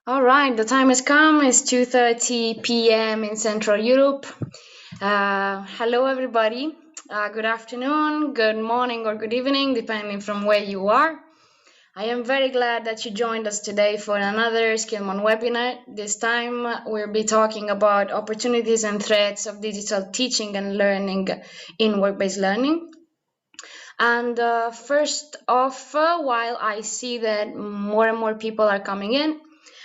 All right, the time has come. It's 2:30 p.m. in Central Europe. Hello, everybody. Good afternoon, good morning, or good evening, depending from where you are. I am very glad that you joined us today for another Skillman webinar. This time we'll be talking about opportunities and threats of digital teaching and learning in work-based learning. And first off, while I see that more and more people are coming in,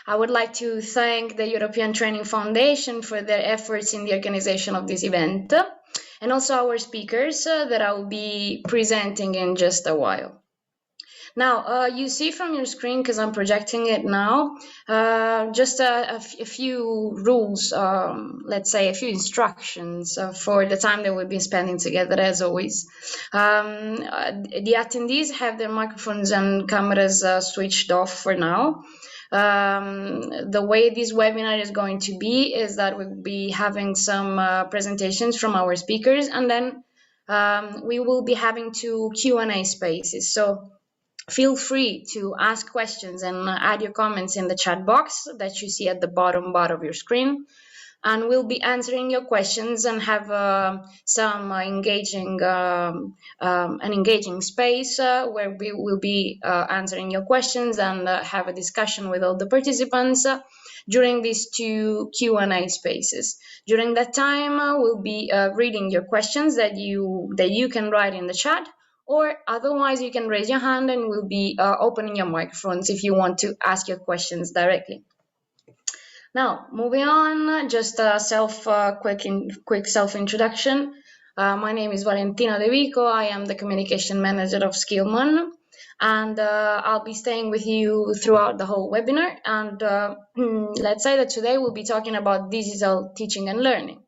I would like to thank the European Training Foundation for their efforts in the organization of this event, and also our speakers that I will be presenting in just a while. Now, you see from your screen, because I'm projecting it now, just a few rules, let's say a few instructions for the time that we'll be spending together, as always. The attendees have their microphones and cameras switched off for now. The way this webinar is going to be is that we'll be having some presentations from our speakers, and then we will be having two Q&A spaces. So feel free to ask questions and add your comments in the chat box that you see at the bottom bar of your screen. And we'll be answering your questions and have some engaging space where we will be answering your questions and have a discussion with all the participants during these two Q&A spaces. During that time, we'll be reading your questions that you can write in the chat, or otherwise you can raise your hand and we'll be opening your microphones if you want to ask your questions directly. Now, moving on, just a quick self-introduction. My name is Valentina De Vico. I am the communication manager of Skillman, and I'll be staying with you throughout the whole webinar. And let's say that today we'll be talking about digital teaching and learning.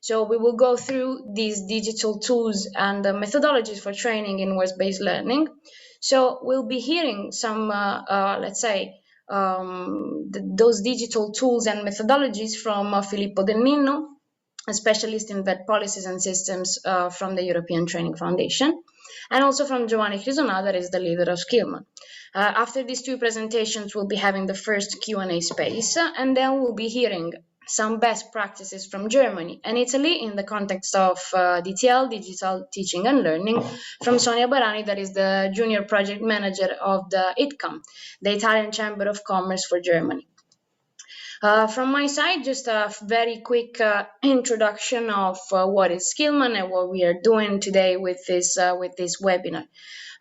So we will go through these digital tools and methodologies for training in work-based learning. So we'll be hearing some, let's say, those digital tools and methodologies from Filippo Del Ninno, a specialist in vet policies and systems from the European Training Foundation, and also from Giovanni Crisona, that is the leader of Skillman. After these two presentations, we'll be having the first Q&A space, and then we'll be hearing some best practices from Germany and Italy in the context of DTL, Digital Teaching and Learning, from Sonia Barani, that is the Junior Project Manager of the ITCAM, the Italian Chamber of Commerce for Germany. From my side, just a very quick introduction of what is Skillman and what we are doing today with this webinar.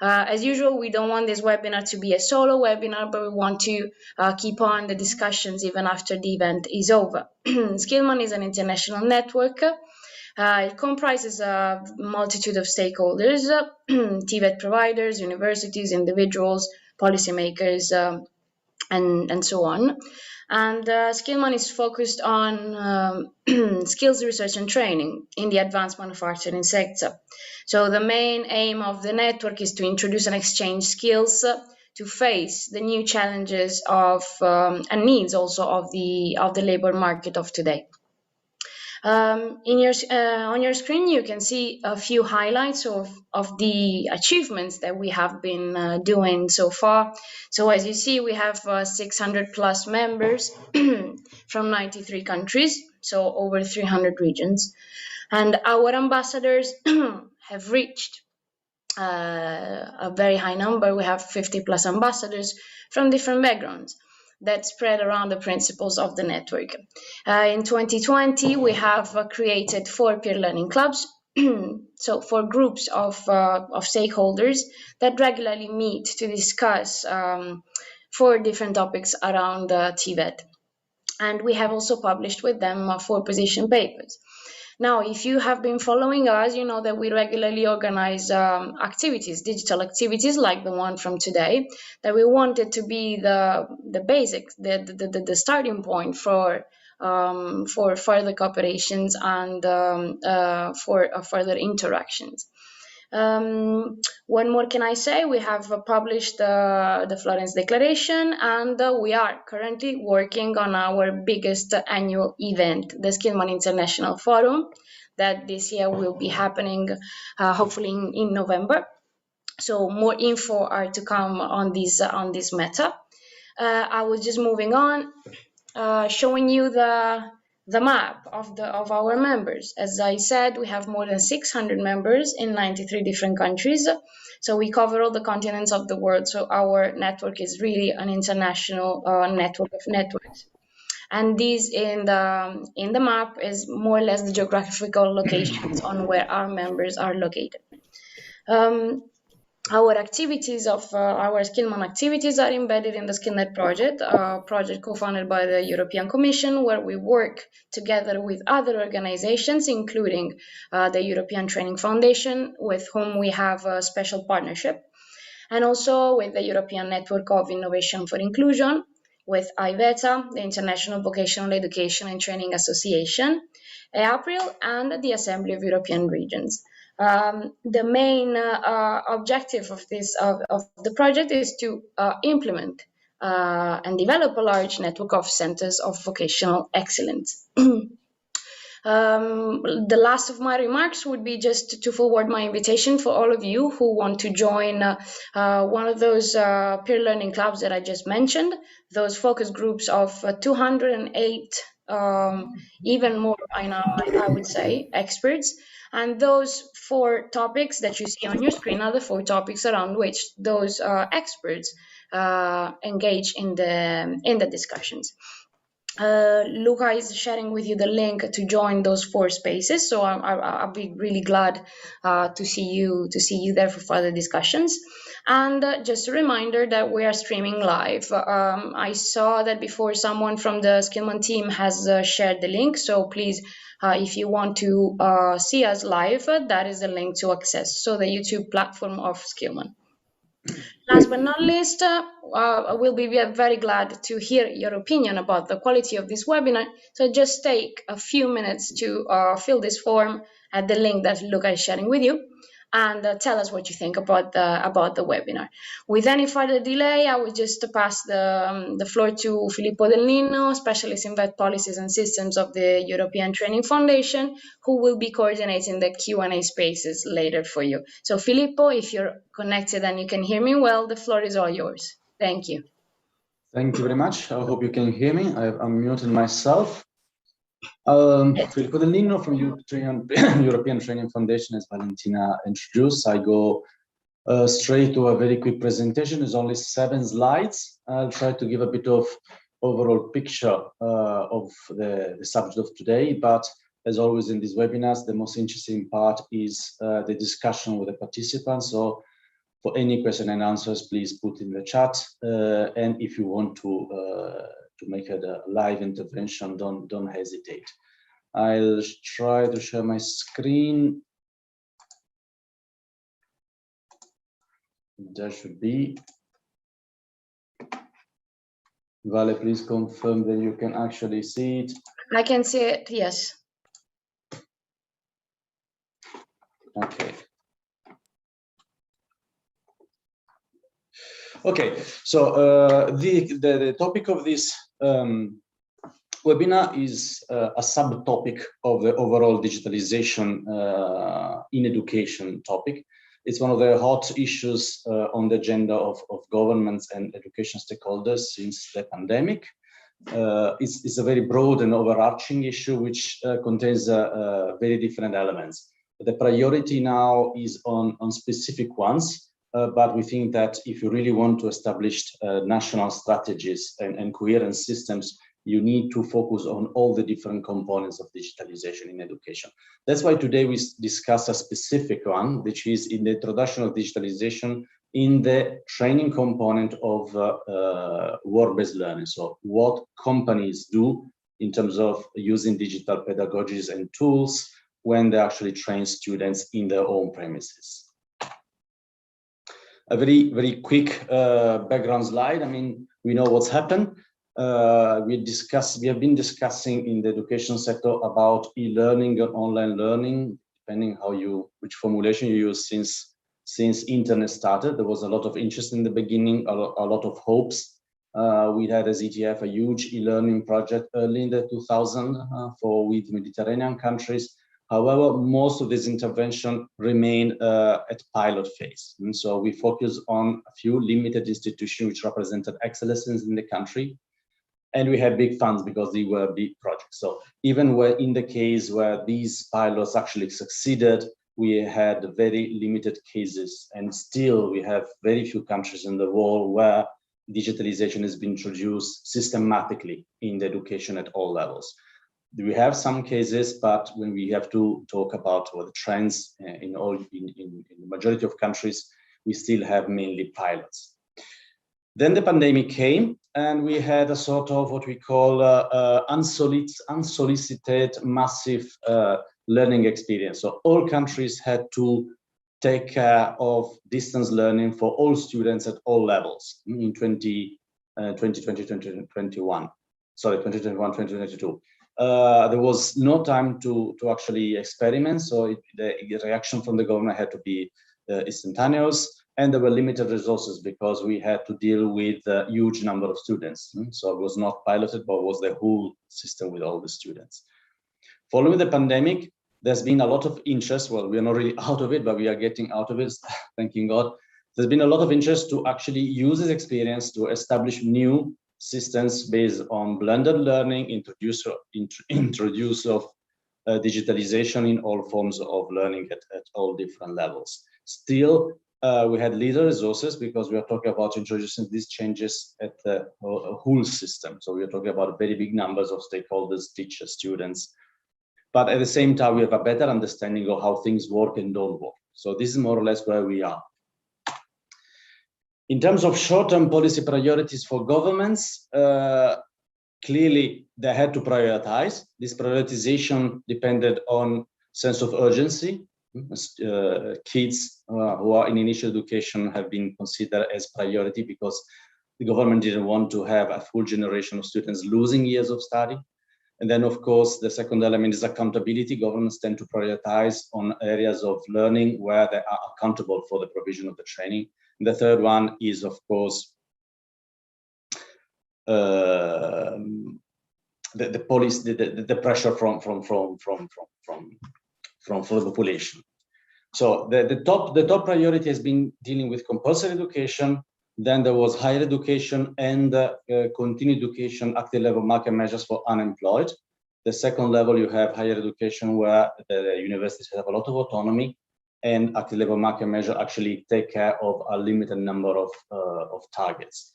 As usual, we don't want this webinar to be a solo webinar, but we want to keep on the discussions even after the event is over. Skillman is an international network. It comprises a multitude of stakeholders, TVET providers, universities, individuals, policymakers, and so on. And Skillman is focused on skills research and training in the advanced manufacturing sector. So the main aim of the network is to introduce and exchange skills to face the new challenges of and needs also of the labor market of today. On your screen, you can see a few highlights of the achievements that we have been doing so far. So as you see, we have 600 plus members from 93 countries, so over 300 regions. And our ambassadors have reached a very high number. We have 50 plus ambassadors from different backgrounds that spread around the principles of the network. In 2020, we have created 4 peer learning clubs, so 4 groups of stakeholders that regularly meet to discuss 4 different topics around TVET. And we have also published with them 4 position papers. Now, if you have been following us, you know that we regularly organize activities, digital activities like the one from today, that we wanted to be the basics, the starting point for further cooperations and for further interactions. What more can I say? We have published the Florence Declaration, and we are currently working on our biggest annual event, the Skillman International Forum, that this year will be happening hopefully in November. So more info are to come on this matter. I was just moving on, showing you the map of our members. As I said, we have more than 600 members in 93 different countries. So we cover all the continents of the world. So our network is really an international network of networks. And this in the map is more or less the geographical locations on where our members are located. Our activities of our Skillman activities are embedded in the SkillNet project, a project co-funded by the European Commission, where we work together with other organizations, including the European Training Foundation, with whom we have a special partnership, and also with the European Network of Innovation for Inclusion, with IVETA, the International Vocational Education and Training Association, EAPRIL, and the Assembly of European Regions. The main objective of the project is to implement and develop a large network of centers of vocational excellence. The last of my remarks would be just to forward my invitation for all of you who want to join one of those peer learning clubs that I just mentioned, those focus groups of 208, even more by now, I would say, experts. And those 4 topics that you see on your screen are the 4 topics around which those experts engage in the discussions. Luca is sharing with you the link to join those 4 spaces, so I'll be really glad to see you there for further discussions. And just a reminder that we are streaming live. I saw that before someone from the Skillman team has shared the link, so please, if you want to see us live, that is the link to access, so the YouTube platform of Skillman. Last but not least, we'll be very glad to hear your opinion about the quality of this webinar. So just take a few minutes to fill this form at the link that Luca is sharing with you, and tell us what you think about the webinar. With any further delay, I will just pass the floor to Filippo Del Ninno, specialist in vet policies and systems of the European Training Foundation, who will be coordinating the Q&A spaces later for you. So Filippo, if you're connected and you can hear me well, the floor is all yours. Thank you. Thank you very much. I hope you can hear me. I'm muted myself. Filippo Del Ninno from European Training Foundation, as Valentina introduced. I go straight to a very quick presentation. There's only 7 slides. I'll try to give a bit of overall picture of the subject of today, but as always in these webinars, the most interesting part is the discussion with the participants. So for any question and answers, please put in the chat. And if you want to make a live intervention, don't hesitate. I'll try to share my screen. There should be. Vale, please confirm that you can actually see it. I can see it, yes. Okay. Okay, so the topic of this webinar is a subtopic of the overall digitalization in education topic. It's one of the hot issues on the agenda of governments and education stakeholders since the pandemic. It's a very broad and overarching issue which contains very different elements. the priority now is on specific ones, but we think that if you really want to establish national strategies and coherent systems, you need to focus on all the different components of digitalization in education. That's why today we discuss a specific one, which is in the introduction of digitalization in the training component of work-based learning. So what companies do in terms of using digital pedagogies and tools when they actually train students in their own premises. A very quick background slide. I mean, we know what's happened. We have been discussing in the education sector about e-learning and online learning, depending which formulation you use since internet started. There was a lot of interest in the beginning, a lot of hopes. We had as ETF a huge e-learning project early in the 2000s with Mediterranean countries. However, most of this intervention remained at pilot phase. And so we focused on a few limited institutions which represented excellences in the country. And we had big funds because they were big projects. So even in the case where these pilots actually succeeded, we had very limited cases. And still we have very few countries in the world where digitalization has been introduced systematically in the education at all levels. We have some cases, but when we have to talk about the trends in the majority of countries, we still have mainly pilots. Then the pandemic came, and we had a sort of what we call unsolicited massive learning experience. So all countries had to take care of distance learning for all students at all levels in 2021. Sorry, 2021, 2022. There was no time to actually experiment, so the reaction from the government had to be instantaneous, and there were limited resources because we had to deal with a huge number of students. So it was not piloted, but was the whole system with all the students. Following the pandemic, there's been a lot of interest. Well, we are not really out of it, but we are getting out of it, thanking God. There's been a lot of interest to actually use this experience to establish new systems based on blended learning, introduce of digitalization in all forms of learning at all different levels. Still, we had little resources because we are talking about introducing these changes at the whole system. So we are talking about very big numbers of stakeholders, teachers, students. But at the same time, we have a better understanding of how things work and don't work. So this is more or less where we are. In terms of short-term policy priorities for governments, clearly they had to prioritize. This prioritization depended on sense of urgency. Kids who are in initial education have been considered as priority because the government didn't want to have a full generation of students losing years of study. And then, of course, the second element is accountability. Governments tend to prioritize on areas of learning where they are accountable for the provision of the training. And the third one is, of course, the policy, the pressure from the population. So the top priority has been dealing with compulsory education. Then there was higher education and continued education, active level market measures for unemployed. The second level, you have higher education where the universities have a lot of autonomy, and active labor market measure actually take care of a limited number of targets.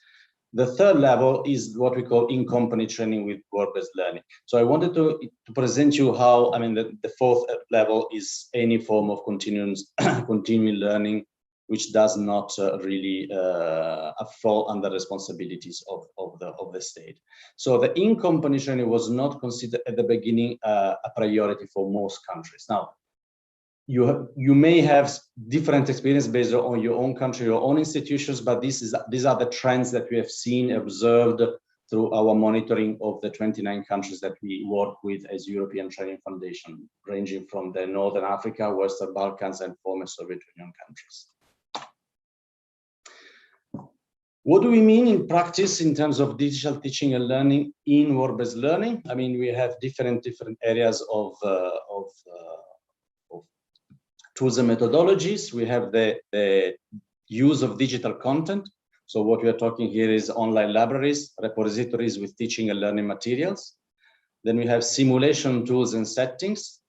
The third level is what we call in-company training with work-based learning. So I wanted to present you how, I mean, the fourth level is any form of continuing learning, which does not really fall under responsibilities of the state. So the in-company training was not considered at the beginning a priority for most countries. Now, you may have different experience based on your own country, your own institutions, but these are the trends that we have seen, observed through our monitoring of the 29 countries that we work with as European Training Foundation, ranging from the Northern Africa, Western Balkans, and former Soviet Union countries. What do we mean in practice in terms of digital teaching and learning in work-based learning? I mean, we have different areas of tools and methodologies. We have the use of digital content. So what we are talking here is online libraries, repositories with teaching and learning materials. Then we have simulation tools and settings.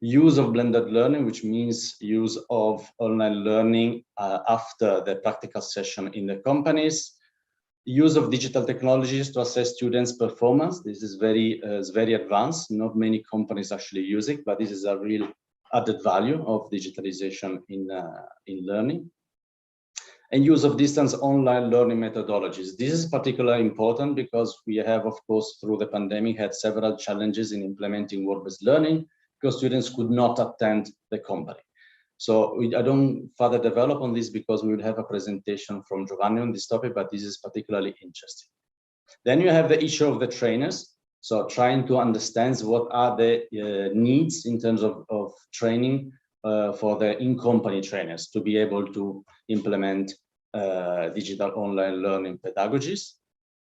use of blended learning, which means use of online learning after the practical session in the companies, use of digital technologies to assess students' performance. This is very advanced. Not many companies actually use it, but this is a real added value of digitalization in learning. And use of distance online learning methodologies. This is particularly important because we have, of course, through the pandemic, had several challenges in implementing work-based learning because students could not attend the company. So I don't further develop on this because we will have a presentation from Giovanni on this topic, but this is particularly interesting. Then you have the issue of the trainers. So trying to understand what are the needs in terms of training for the in-company trainers to be able to implement digital online learning pedagogies.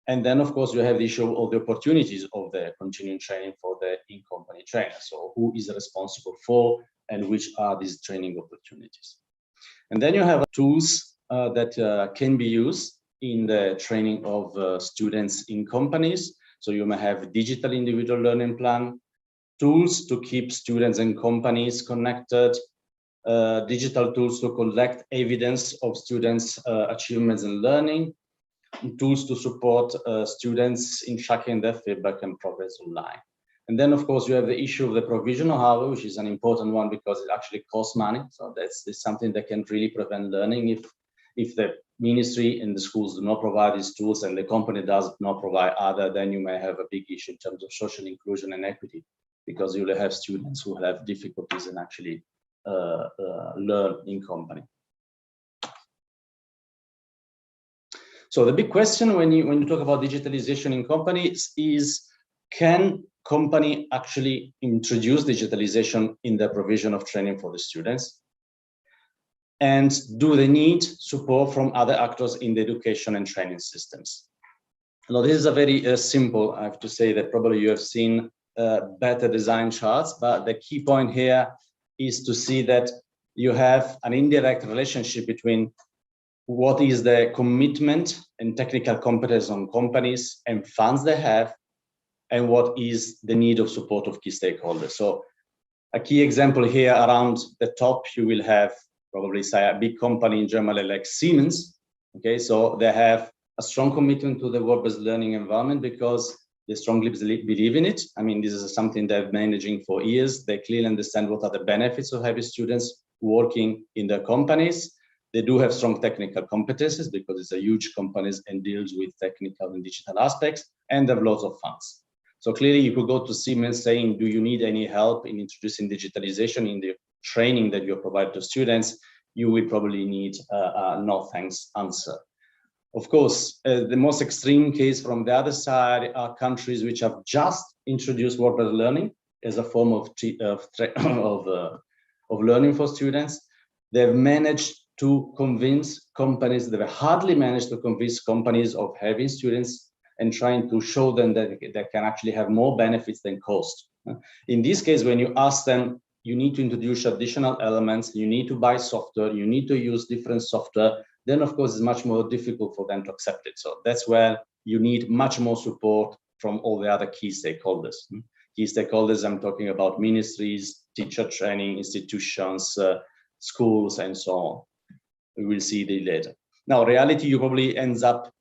And then, of course, you have the issue of the opportunities of the continuing training for the in-company trainers. So who is responsible for and which are these training opportunities. And then you have tools that can be used in the training of students in companies. So you may have digital individual learning plan, tools to keep students and companies connected, digital tools to collect evidence of students' achievements in learning, tools to support students in tracking their feedback and progress online. And then, of course, you have the issue of the provisional hardware, which is an important one because it actually costs money. So that's something that can really prevent learning. If the ministry and the schools do not provide these tools and the company does not provide other, then you may have a big issue in terms of social inclusion and equity, because you will have students who have difficulties in actually learn in company. So the big question when you talk about digitalization in companies is, can company actually introduce digitalization in the provision of training for the students? And do they need support from other actors in the education and training systems? Now, this is a very simple, I have to say that probably you have seen better design charts, but the key point here is to see that you have an indirect relationship between what is the commitment and technical competence on companies and funds they have, and what is the need of support of key stakeholders. So a key example here around the top, you will have probably say a big company in Germany like Siemens. Okay, so they have a strong commitment to the work-based learning environment because they strongly believe in it. I mean, this is something they're managing for years. They clearly understand what are the benefits of having students working in their companies. They do have strong technical competences because it's a huge company and deals with technical and digital aspects, and they have lots of funds. So clearly you could go to Siemens saying, do you need any help in introducing digitalization in the training that you provide to students? You will probably need a no thanks answer. Of course, the most extreme case from the other side are countries which have just introduced work-based learning as a form of learning for students. They've managed to convince companies, they've hardly managed to convince companies of having students and trying to show them that they can actually have more benefits than cost. In this case, when you ask them, you need to introduce additional elements, you need to buy software, you need to use different software, then of course it's much more difficult for them to accept it. So that's where you need much more support from all the other key stakeholders. Key stakeholders, I'm talking about ministries, teacher training institutions, schools, and so on. We will see it later. Now, reality, you probably ends up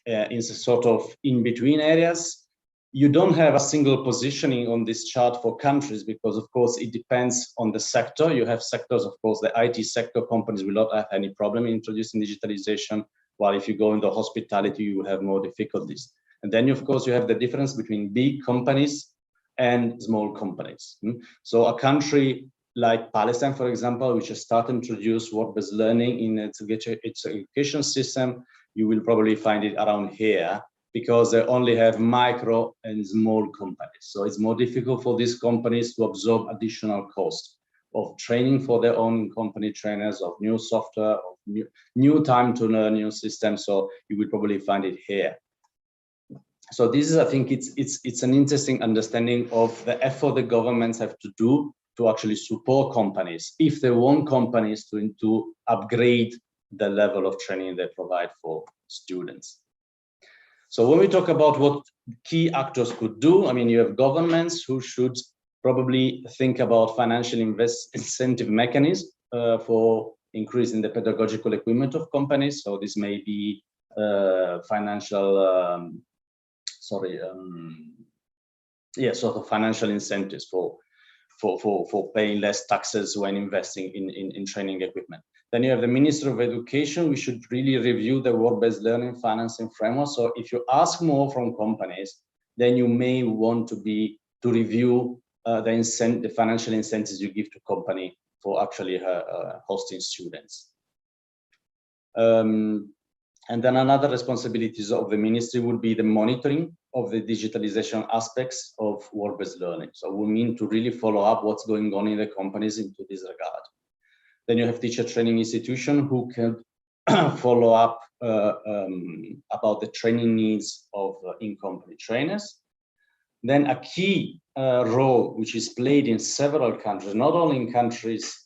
in sort of in-between areas. You don't have a single positioning on this chart for countries because, of course, it depends on the sector. You have sectors, of course, the IT sector companies will not have any problem in introducing digitalization, while if you go into hospitality, you will have more difficulties. And then, of course, you have the difference between big companies and small companies. So a country like Palestine, for example, which has started to introduce work-based learning in its education system, you will probably find it around here because they only have micro and small companies. So it's more difficult for these companies to absorb additional cost of training for their own company trainers, of new software, of new time to learn new systems. So you will probably find it here. So this is, I think, it's an interesting understanding of the effort the governments have to do to actually support companies if they want companies to upgrade the level of training they provide for students. So when we talk about what key actors could do, I mean, you have governments who should probably think about financial incentive mechanism for increasing the pedagogical equipment of companies. So this may be financial, sort of financial incentives for paying less taxes when investing in training equipment. Then you have the Ministry of Education. We should really review the work-based learning financing framework. So if you ask more from companies, then you may want to review the financial incentives you give to company for actually hosting students. And then another responsibilities of the ministry would be the monitoring of the digitalization aspects of work-based learning. So we mean to really follow up what's going on in the companies into this regard. Then you have teacher training institution who can follow up about the training needs of in-company trainers. Then a key role which is played in several countries, not only in countries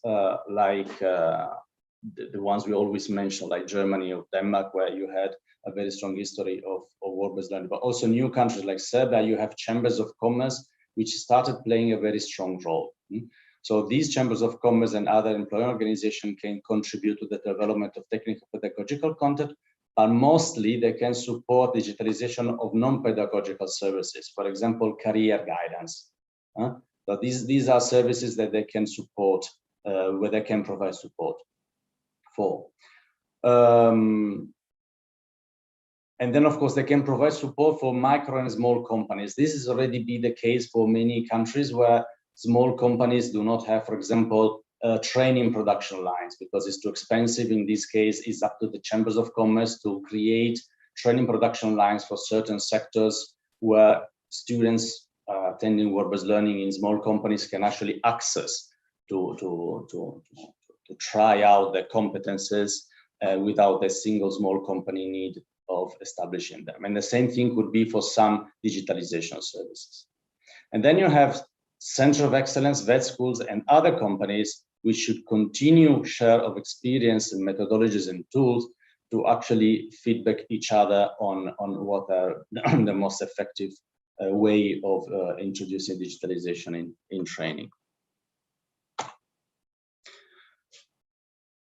like the ones we always mention, like Germany or Denmark, where you had a very strong history of work-based learning, but also new countries like Serbia, you have chambers of commerce, which started playing a very strong role. So these chambers of commerce and other employer organizations can contribute to the development of technical pedagogical content, but mostly they can support digitalization of non-pedagogical services, for example, career guidance. So these are services that they can support, where they can provide support for. And then, of course, they can provide support for micro and small companies. This has already been the case for many countries where small companies do not have, for example, training production lines because it's too expensive. In this case, it's up to the chambers of commerce to create training production lines for certain sectors where students attending work-based learning in small companies can actually access to try out their competences without a single small company need of establishing them. And the same thing could be for some digitalization services. And then you have Center of Excellence, vet schools, and other companies which should continue share of experience and methodologies and tools to actually feedback each other on what are the most effective way of introducing digitalization in training.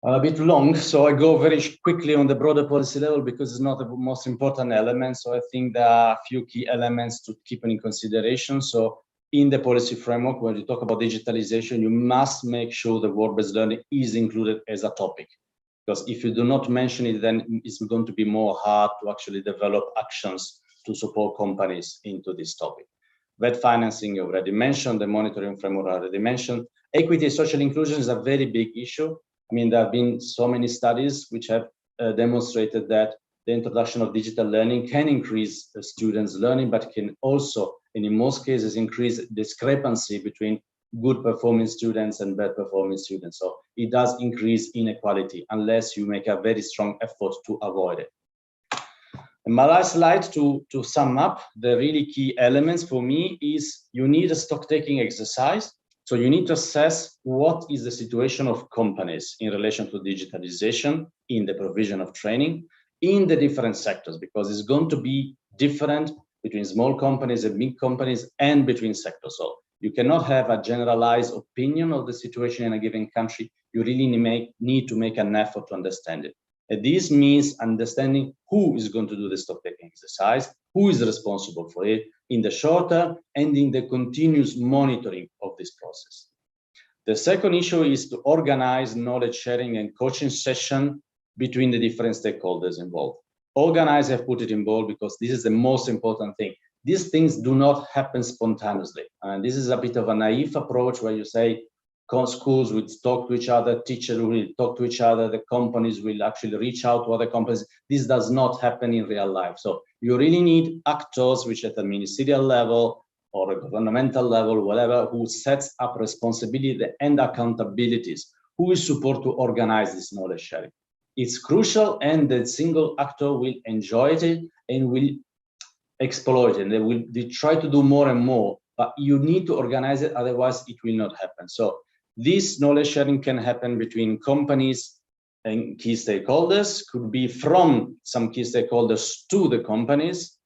A bit long, so I go very quickly on the broader policy level because it's not the most important element. So I think there are a few key elements to keep in consideration. So in the policy framework, when you talk about digitalization, you must make sure the work-based learning is included as a topic. Because if you do not mention it, then it's going to be more hard to actually develop actions to support companies into this topic. Vet financing, you already mentioned, the monitoring framework I already mentioned. Equity and social inclusion is a very big issue. I mean, there have been so many studies which have demonstrated that the introduction of digital learning can increase the students' learning, but can also, and in most cases, increase discrepancy between good performing students and bad performing students. So it does increase inequality unless you make a very strong effort to avoid it. And my last slide to sum up the really key elements for me is you need a stock-taking exercise. So you need to assess what is the situation of companies in relation to digitalization in the provision of training in the different sectors, because it's going to be different between small companies and big companies and between sectors. So you cannot have a generalized opinion of the situation in a given country. You really need to make an effort to understand it. And this means understanding who is going to do the stock-taking exercise, who is responsible for it in the short term and in the continuous monitoring of this process. The second issue is to organize knowledge sharing and coaching session between the different stakeholders involved. Organize, I've put it in bold because this is the most important thing. These things do not happen spontaneously. And this is a bit of a naive approach where you say, schools will talk to each other, teachers will talk to each other, the companies will actually reach out to other companies. This does not happen in real life. So you really need actors, which at the ministerial level or a governmental level, whatever, who sets up responsibility and accountabilities, who is supposed to organize this knowledge sharing. It's crucial, and the single actor will enjoy it and will exploit it. And they try to do more and more, but you need to organize it, otherwise it will not happen. So this knowledge sharing can happen between companies and key stakeholders, could be from some key stakeholders to the companies,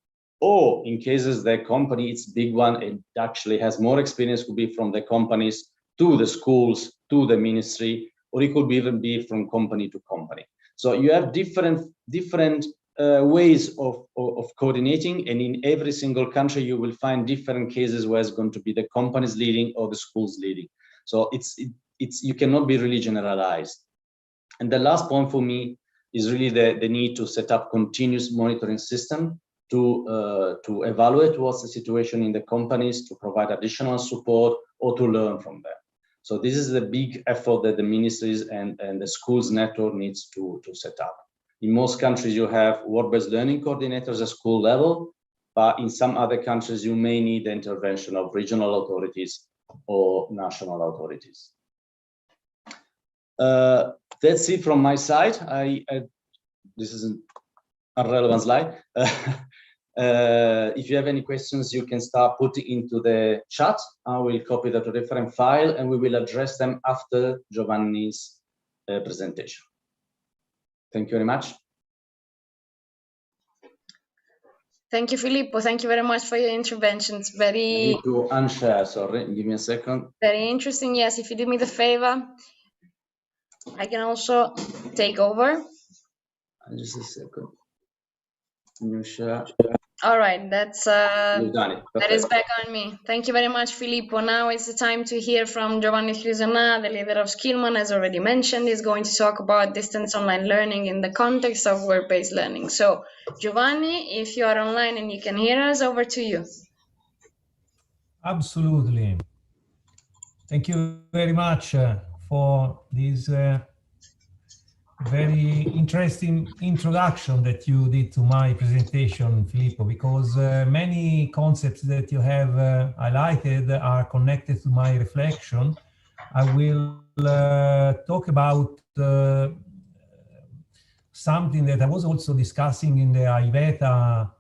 or in cases the company, it's a big one, it actually has more experience, could be from the companies to the schools, to the ministry, or it could even be from company to company. So you have different ways of coordinating, and in every single country you will find different cases where it's going to be the companies leading or the schools leading. So it's you cannot be really generalized. And the last point for me is really the need to set up continuous monitoring system to evaluate what's the situation in the companies, to provide additional support or to learn from them. So this is the big effort that the ministries and the schools network needs to set up. In most countries, you have work-based learning coordinators at school level, but in some other countries, you may need the intervention of regional authorities or national authorities. That's it from my side. This is an irrelevant slide. If you have any questions, you can start putting into the chat. I will copy that to different file, and we will address them after Giovanni's presentation. Thank you very much. Thank you, Filippo. Thank you very much for your interventions. Very. I need to unshare. Sorry, give me a second. Very interesting. Yes, if you do me the favor, I can also take over. Just a second. New share. All right, that's You've done it. that is back on me. Thank you very much, Filippo. Now it's the time to hear from Giovanni Crisona, the leader of Skillman, as already mentioned. He's going to talk about distance online learning in the context of work-based learning. So, Giovanni, if you are online and you can hear us, over to you. Absolutely. Thank you very much for this very interesting introduction that you did to my presentation, Filippo, because many concepts that you have highlighted are connected to my reflection. I will talk about something that I was also discussing in the IVETA,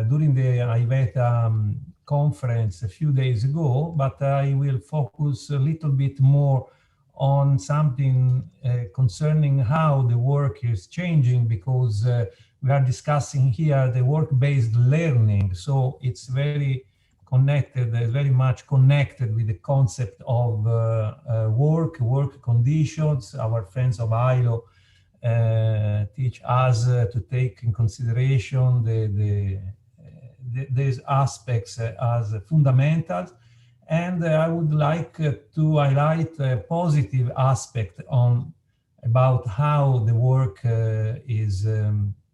during the IVETA conference a few days ago, but I will focus a little bit more on something concerning how the work is changing, because we are discussing here the work-based learning. So it's very connected, very much connected with the concept of work conditions. Our friends of ILO teach us to take in consideration these aspects as fundamental. And I would like to highlight a positive aspect about how the work is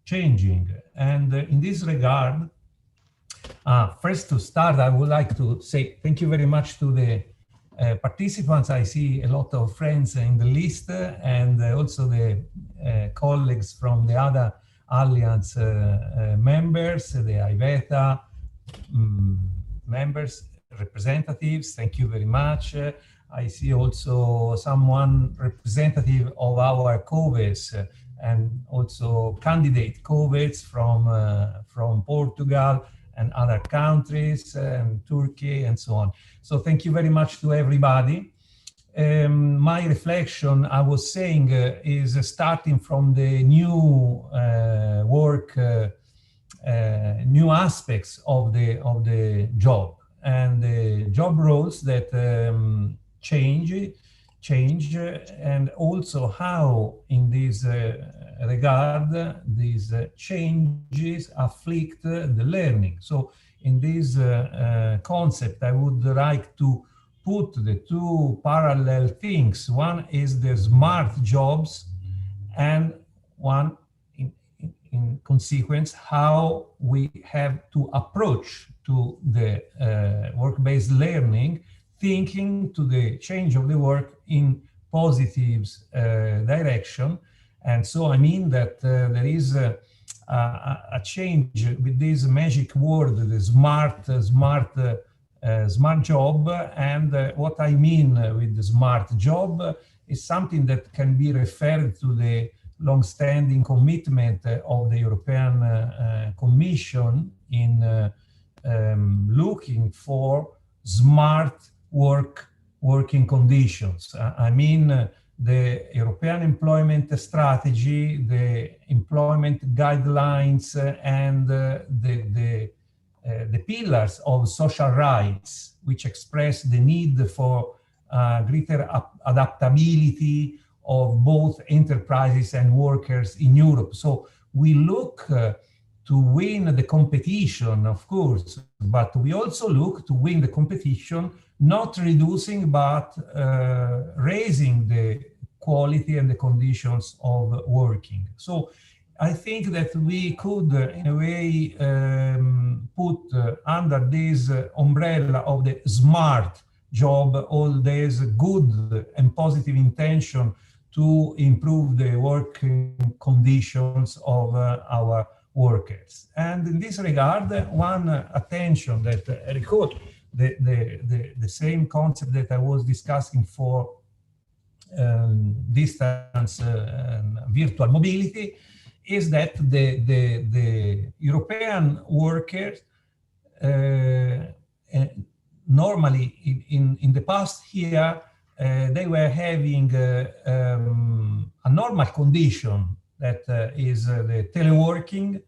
changing. And in this regard, first to start, I would like to say thank you very much to the participants. I see a lot of friends in the list, and also the colleagues from the other Alliance members, the IVETA members, representatives. Thank you very much. I see also someone representative of our COVES and also candidate COVES from Portugal and other countries and Turkey and so on. So thank you very much to everybody. My reflection, I was saying, is starting from the new work, new aspects of the job, and the job roles that change, and also how in this regard these changes afflict the learning. So in this concept, I would like to put the two parallel things. One is the smart jobs, and one in consequence how we have to approach to the work-based learning, thinking to the change of the work in positive direction. And so I mean that there is a change with this magic word, the smart job. And what I mean with the smart job is something that can be referred to the long-standing commitment of the European Commission in looking for smart working conditions. I mean the European employment strategy, the employment guidelines, and the the pillars of social rights, which express the need for greater adaptability of both enterprises and workers in Europe. So we look to win the competition, of course, but we also look to win the competition, not reducing, but raising the quality and the conditions of working. So I think that we could, in a way, put under this umbrella of the smart job all these good and positive intention to improve the working conditions of our workers. And in this regard, one attention that I recall, the same concept that I was discussing for distance virtual mobility, is that the European workers normally in the past here, they were having a normal condition that is the teleworking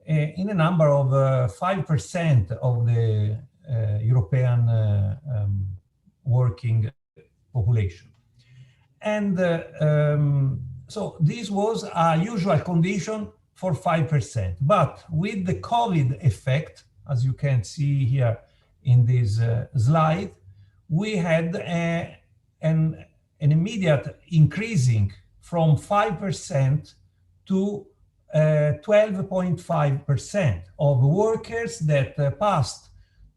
in a number of 5% of the European working population. And so this was a usual condition for 5%. But with the COVID effect, as you can see here in this slide, we had an immediate increasing from 5% to 12.5% of workers that passed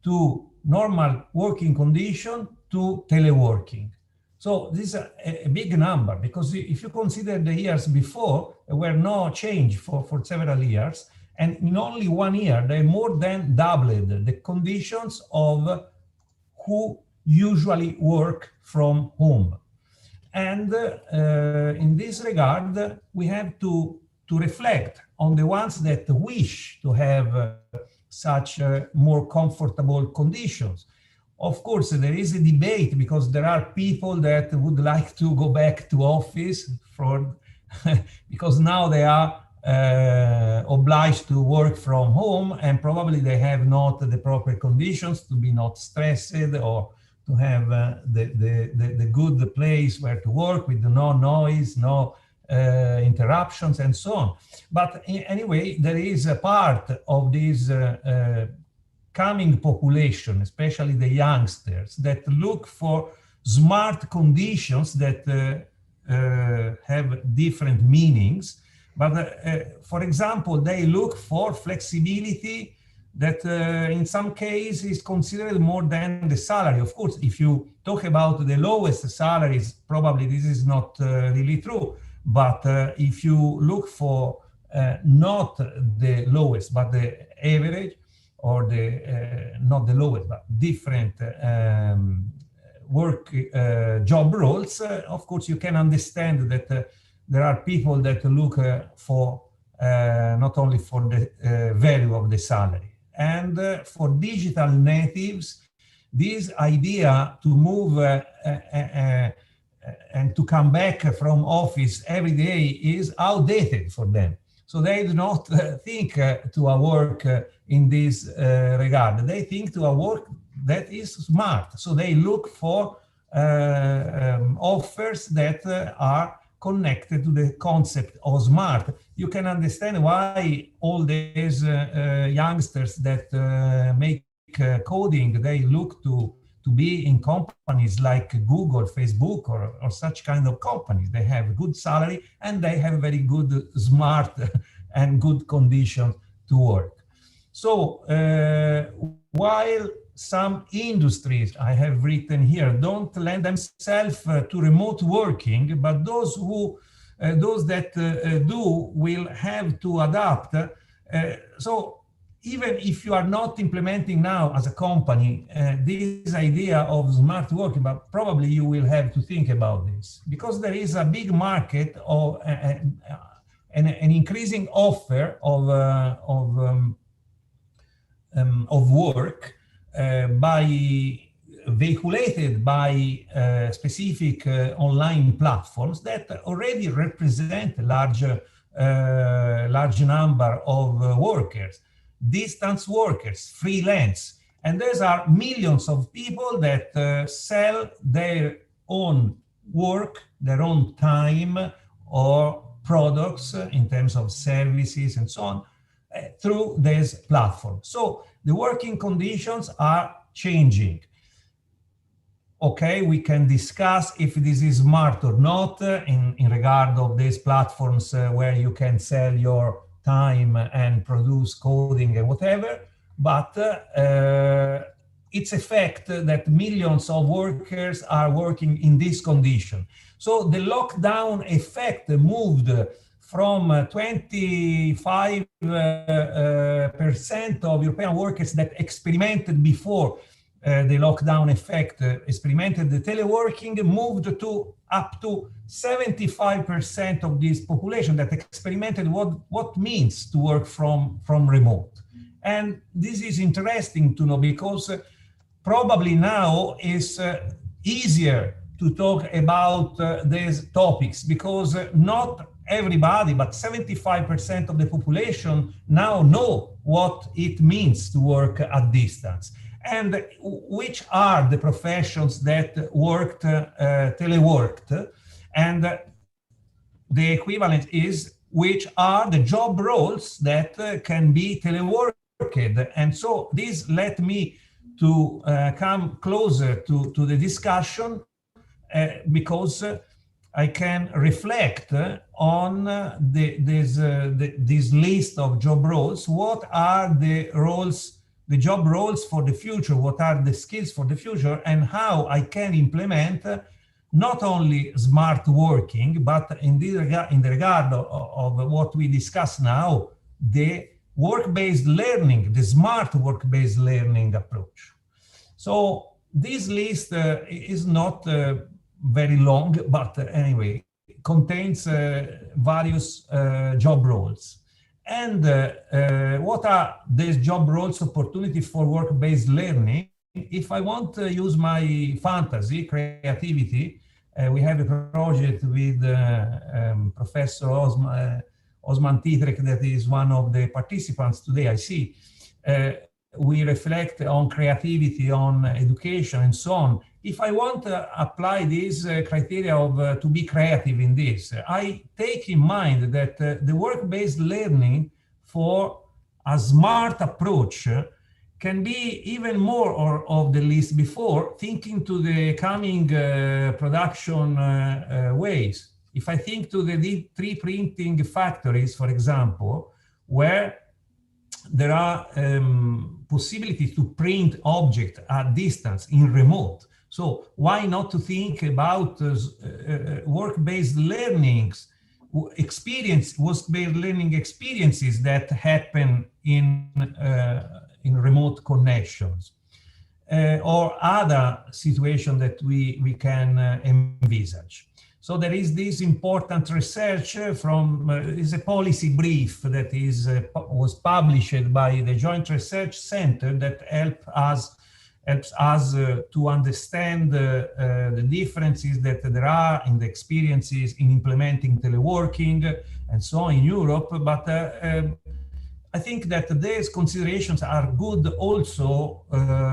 to normal working condition to teleworking. So this is a big number, because if you consider the years before, there were no change for several years, and in only 1 year, they more than doubled the conditions of who usually work from home. And in this regard, we have to reflect on the ones that wish to have such more comfortable conditions. Of course, there is a debate, because there are people that would like to go back to office because now they are obliged to work from home, and probably they have not the proper conditions to be not stressed, or to have the good place where to work with no noise, no interruptions, and so on. But anyway, there is a part of this coming population, especially the youngsters, that look for smart conditions that have different meanings. But for example, they look for flexibility that in some cases is considered more than the salary. Of course, if you talk about the lowest salaries, probably this is not really true. But if you look for not the lowest, but the average, or the not the lowest, but different work job roles, of course, you can understand that there are people that look for not only for the value of the salary. And for digital natives, this idea to move and to come back from office every day is outdated for them. So they do not think to a work in this regard. They think to a work that is smart. So they look for offers that are connected to the concept of smart. You can understand why all these youngsters that make coding, they look to be in companies like Google, Facebook, or such kind of companies. They have good salary, and they have very good, smart and good conditions to work. So while some industries I have written here don't lend themselves to remote working, but those that do will have to adapt. So even if you are not implementing now as a company this idea of smart working, but probably you will have to think about this, because there is a big market of an increasing offer of work vehiculated by specific online platforms that already represent a large number of workers. distance workers, freelance. And these are millions of people that sell their own work, their own time or products in terms of services and so on through this platform. So the working conditions are changing. Okay, we can discuss if this is smart or not in regard of these platforms where you can sell your time and produce coding and whatever, but it's a fact that millions of workers are working in this condition. So the lockdown effect moved from 25% of European workers that experimented before the lockdown effect, experimented the teleworking, moved to up to 75% of this population that experimented what means to work from remote. And this is interesting to know because probably now is easier to talk about these topics because not everybody, but 75% of the population now know what it means to work at distance. And which are the professions that worked, teleworked, and the equivalent is which are the job roles that can be teleworked. And so this led me to come closer to the discussion because I can reflect on this list of job roles. What are the roles, the job roles for the future? What are the skills for the future? And how I can implement not only smart working, but in the regard of what we discuss now, the work-based learning, the smart work-based learning approach. So this list is not very long, but anyway, contains various job roles. And what are these job roles opportunities for work-based learning? If I want to use my fantasy, creativity, we have a project with Professor Osman Titrek, that is one of the participants today, I see. We reflect on creativity, on education, and so on. If I want to apply this criteria of to be creative in this, I take in mind that the work-based learning for a smart approach can be even more of the list before, thinking to the coming production ways. If I think to the 3D printing factories, for example, where there are possibilities to print objects at distance in remote. So why not to think about work-based learnings, work-based learning experiences that happen in remote connections, or other situations that we can envisage. So there is this important research from, is a policy brief that was published by the Joint Research Center that helps us to understand the differences that there are in the experiences in implementing teleworking and so on in Europe. But I think that these considerations are good also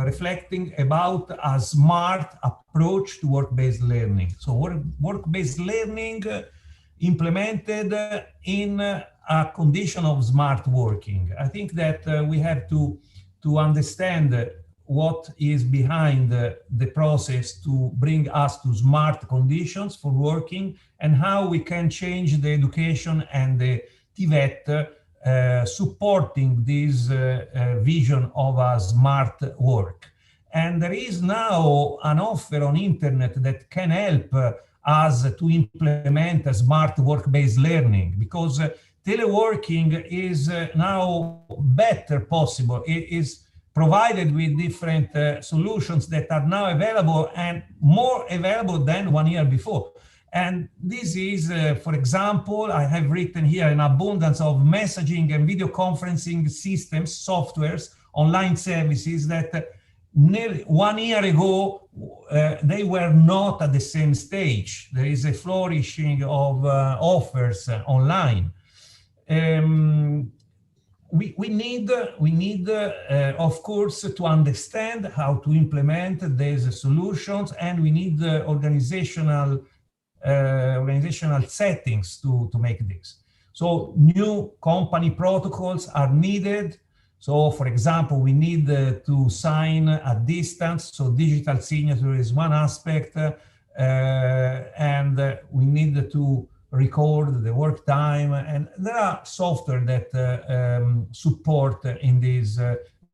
reflecting about a smart approach to work-based learning. So work-based learning implemented in a condition of smart working. I think that we have to understand what is behind the process to bring us to smart conditions for working and how we can change the education and the TVET supporting this vision of a smart work. And there is now an offer on internet that can help us to implement a smart work-based learning, because teleworking is now better possible. It is provided with different solutions that are now available and more available than 1 year before. And this is, for example, I have written here an abundance of messaging and video conferencing systems, softwares, online services that nearly 1 year ago, they were not at the same stage. There is a flourishing of offers online. we need, of course, to understand how to implement these solutions, and we need organizational settings to make this. So new company protocols are needed. So, for example, we need to sign at distance. So digital signature is one aspect, and we need to record the work time, and there are software that support in this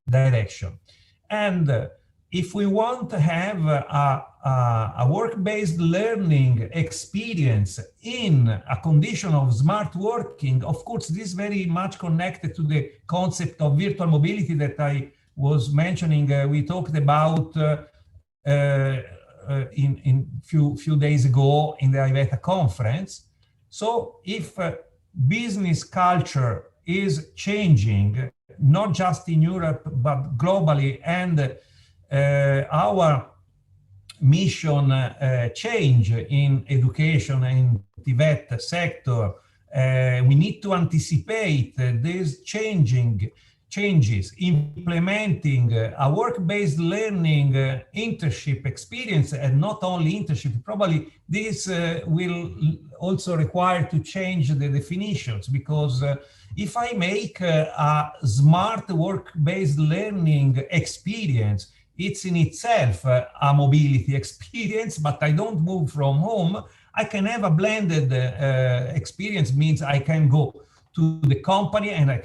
direction. And if we want to have a work-based learning experience in a condition of smart working, of course, this is very much connected to the concept of virtual mobility that I was mentioning. We talked about in few days ago in the IVETA conference. So if business culture is changing, not just in Europe, but globally, and our mission change in education and TVET sector, we need to anticipate these changes, implementing a work-based learning internship experience, and not only internship. Probably this will also require to change the definitions, because if I make a smart work-based learning experience, it's in itself a mobility experience, but I don't move from home. I can have a blended experience, means I can go to the company and I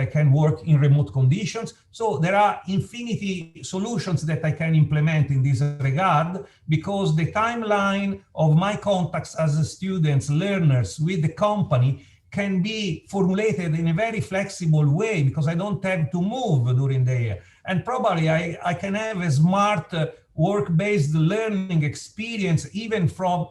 can work in remote conditions. So there are infinity solutions that I can implement in this regard, because the timeline of my contacts as students, learners with the company can be formulated in a very flexible way, because I don't have to move during the year. And probably I can have a smart work-based learning experience even from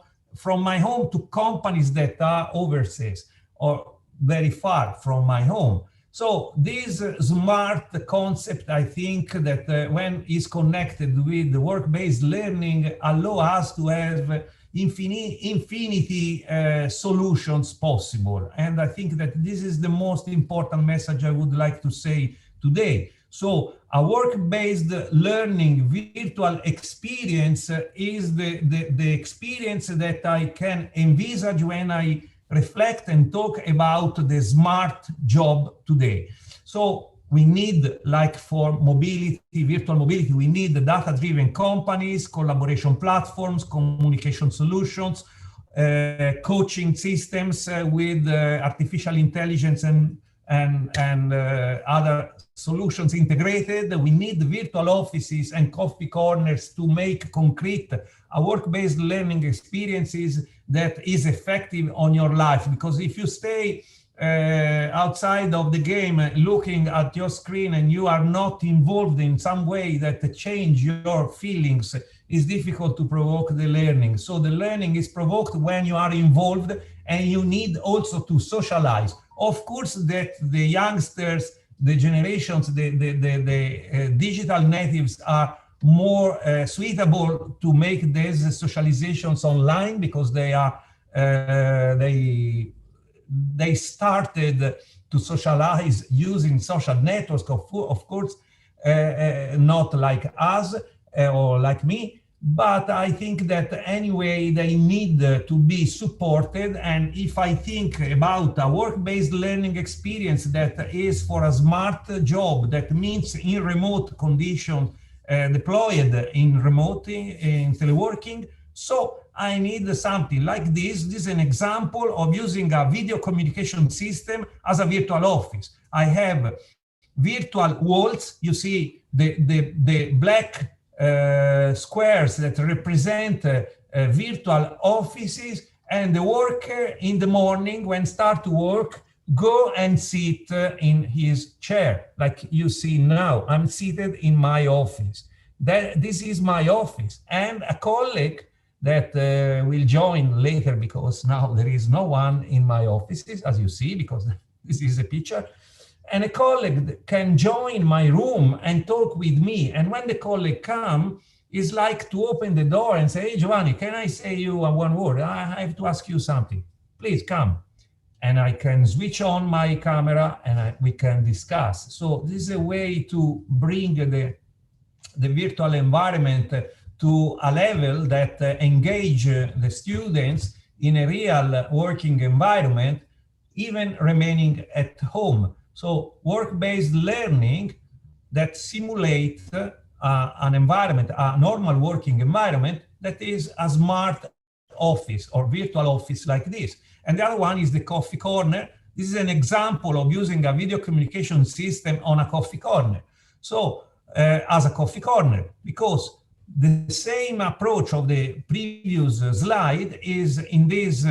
my home to companies that are overseas or very far from my home. So this smart concept, I think that when is connected with the work-based learning, allow us to have infinity solutions possible. And I think that this is the most important message I would like to say today. So a work-based learning virtual experience is the experience that I can envisage when I reflect and talk about the smart job today. So we need, like for mobility, virtual mobility, we need the data-driven companies, collaboration platforms, communication solutions, coaching systems with artificial intelligence and other solutions integrated. We need virtual offices and coffee corners to make concrete a work-based learning experiences that is effective on your life. Because if you stay outside of the game looking at your screen and you are not involved in some way that change your feelings, it's difficult to provoke the learning. So the learning is provoked when you are involved, and you need also to socialize. Of course, that the youngsters, the generations, the digital natives are more suitable to make these socializations online, because they are they started to socialize using social networks, of course, not like us or like me. But I think that anyway, they need to be supported. And if I think about a work-based learning experience that is for a smart job, that means in remote conditions, deployed in remote, in teleworking, so I need something like this. This is an example of using a video communication system as a virtual office. I have virtual walls. You see the black squares that represent virtual offices, and the worker in the morning, when start to work, go and sit in his chair, like you see now. I'm seated in my office. This is my office, and a colleague that will join later, because now there is no one in my offices, as you see, because this is a picture. And a colleague can join my room and talk with me. And when the colleague comes, it's like to open the door and say, "Hey, Giovanni, can I say you one word? I have to ask you something. Please come." and I can switch on my camera and we can discuss. So this is a way to bring the virtual environment to a level that engage the students in a real working environment, even remaining at home. So work-based learning that simulate an environment, a normal working environment that is a smart office or virtual office like this. And the other one is the coffee corner. This is an example of using a video communication system on a coffee corner. So as a coffee corner, because the same approach of the previous slide is in this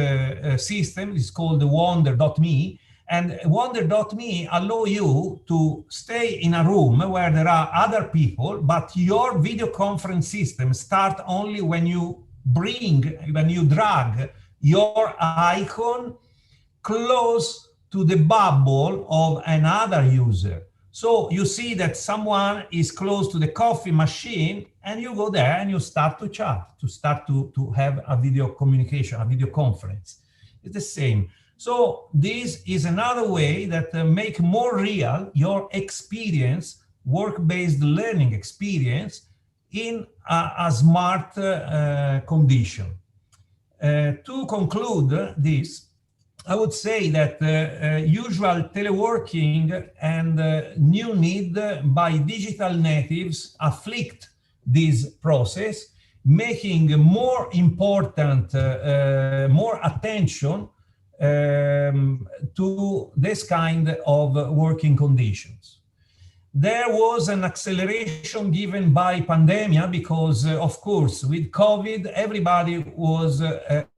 system. It's called Wonder.me, and Wonder.me allow you to stay in a room where there are other people, but your video conference system start only when you drag your icon close to the bubble of another user. So you see that someone is close to the coffee machine, and you go there and you start to chat, to start to have a video communication, a video conference. It's the same. So this is another way that make more real your experience, work-based learning experience in a smart condition. To conclude this, I would say that usual teleworking and new need by digital natives afflict this process, making more important, more attention to this kind of working conditions. There was an acceleration given by pandemic because, of course, with COVID, everybody was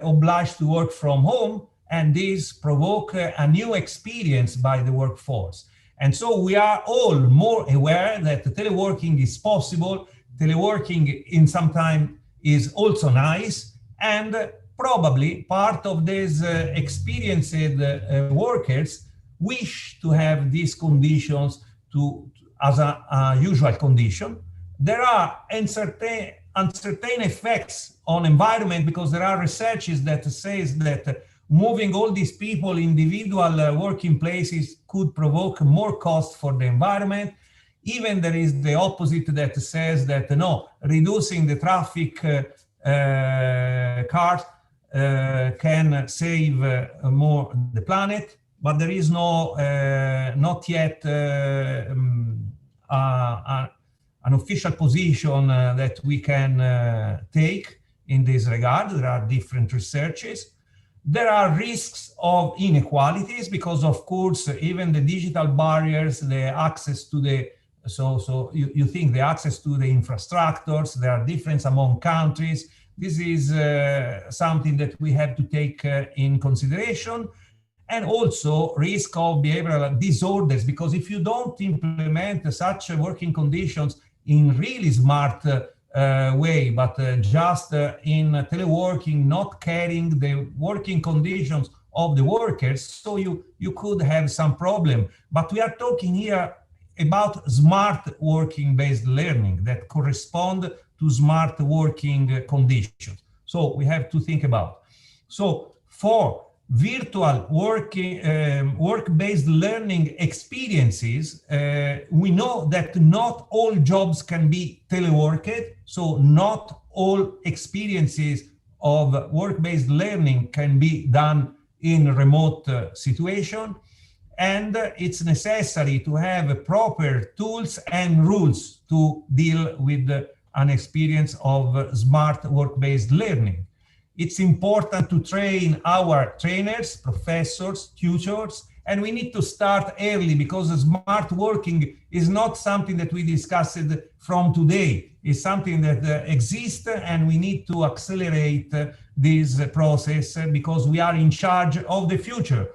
obliged to work from home, and this provoked a new experience by the workforce. And so we are all more aware that teleworking is possible. Teleworking in some time is also nice, and probably part of these experienced workers wish to have these conditions as a usual condition. There are uncertain effects on environment because there are researches that says that moving all these people individual working places could provoke more cost for the environment. Even there is the opposite that says that no, reducing the traffic cars can save more the planet, but there is no not yet an official position that we can take in this regard. There are different researches. There are risks of inequalities because, of course, even the digital barriers, the access to the so you think the access to the infrastructures, there are differences among countries. This is something that we have to take in consideration. And also risk of behavioral disorders, because if you don't implement such working conditions in really smart way, but just in teleworking, not caring the working conditions of the workers, so you could have some problem. But we are talking here about smart working based learning that correspond to smart working conditions. So we have to think about. So for virtual work-based learning experiences, we know that not all jobs can be teleworked, so not all experiences of work-based learning can be done in remote situation, and it's necessary to have proper tools and rules to deal with an experience of smart work-based learning. It's important to train our trainers, professors, tutors, and we need to start early because smart working is not something that we discussed from today. It's something that exists, and we need to accelerate this process because we are in charge of the future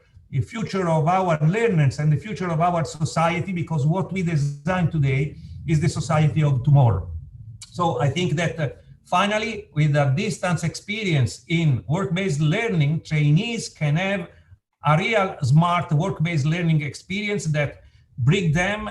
of our learners and the future of our society, because what we design today is the society of tomorrow. So I think that finally, with a distance experience in work-based learning, trainees can have a real smart work-based learning experience that bring them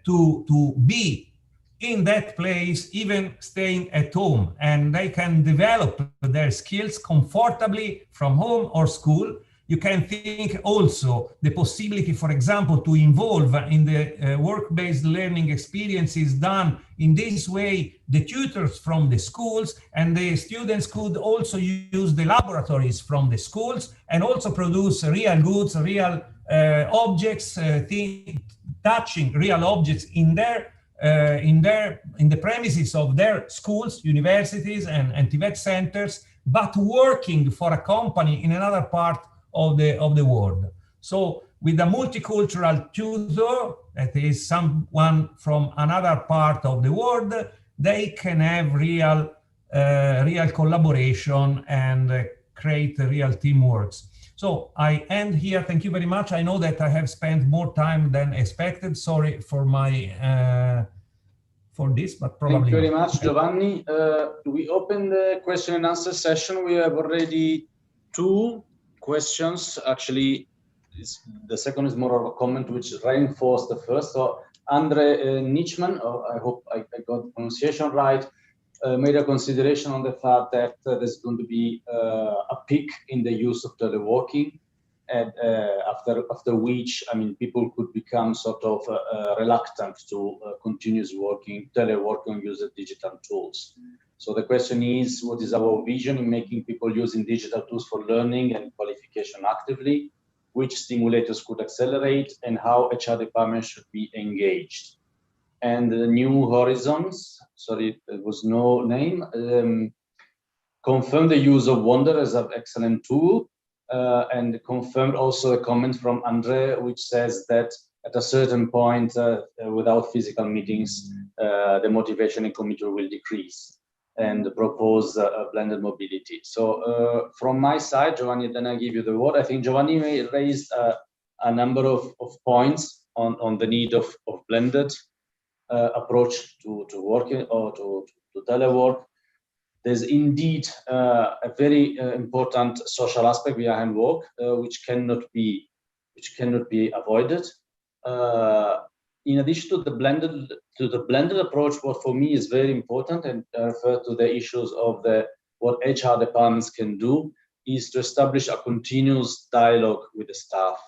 to be in that place, even staying at home, and they can develop their skills comfortably from home or school. You can think also the possibility, for example, to involve in the work-based learning experiences done in this way, the tutors from the schools, and the students could also use the laboratories from the schools and also produce real goods, real objects, touching real objects in the premises of their schools, universities, and TVET centers, but working for a company in another part of the world. So with a multicultural tutor, that is someone from another part of the world, they can have real collaboration and create real teamwork. So I end here. Thank you very much. I know that I have spent more time than expected. Sorry for my for this, but probably. Thank you very much, Giovanni. We open the question and answer session. We have already 2 questions. Actually, the second is more of a comment which reinforced the first. So Andre Nichman, I hope I got the pronunciation right, made a consideration on the fact that there's going to be a peak in the use of teleworking, and after which, I mean, people could become sort of reluctant to continuous teleworking, use of digital tools. So the question is, what is our vision in making people using digital tools for learning and qualification actively? Which stimulators could accelerate, and how HR departments should be engaged? And the New Horizons, sorry, there was no name, confirmed the use of Wonder as an excellent tool, and confirmed also a comment from Andre, which says that at a certain point, without physical meetings, the motivation and commitment will decrease, and propose blended mobility. So from my side, Giovanni, then I give you the word. I think Giovanni raised a number of points on the need of blended approach to working or to telework. There's indeed a very important social aspect behind work, which cannot be avoided. In addition to the blended approach, what for me is very important, and I refer to the issues of what HR departments can do, is to establish a continuous dialogue with the staff,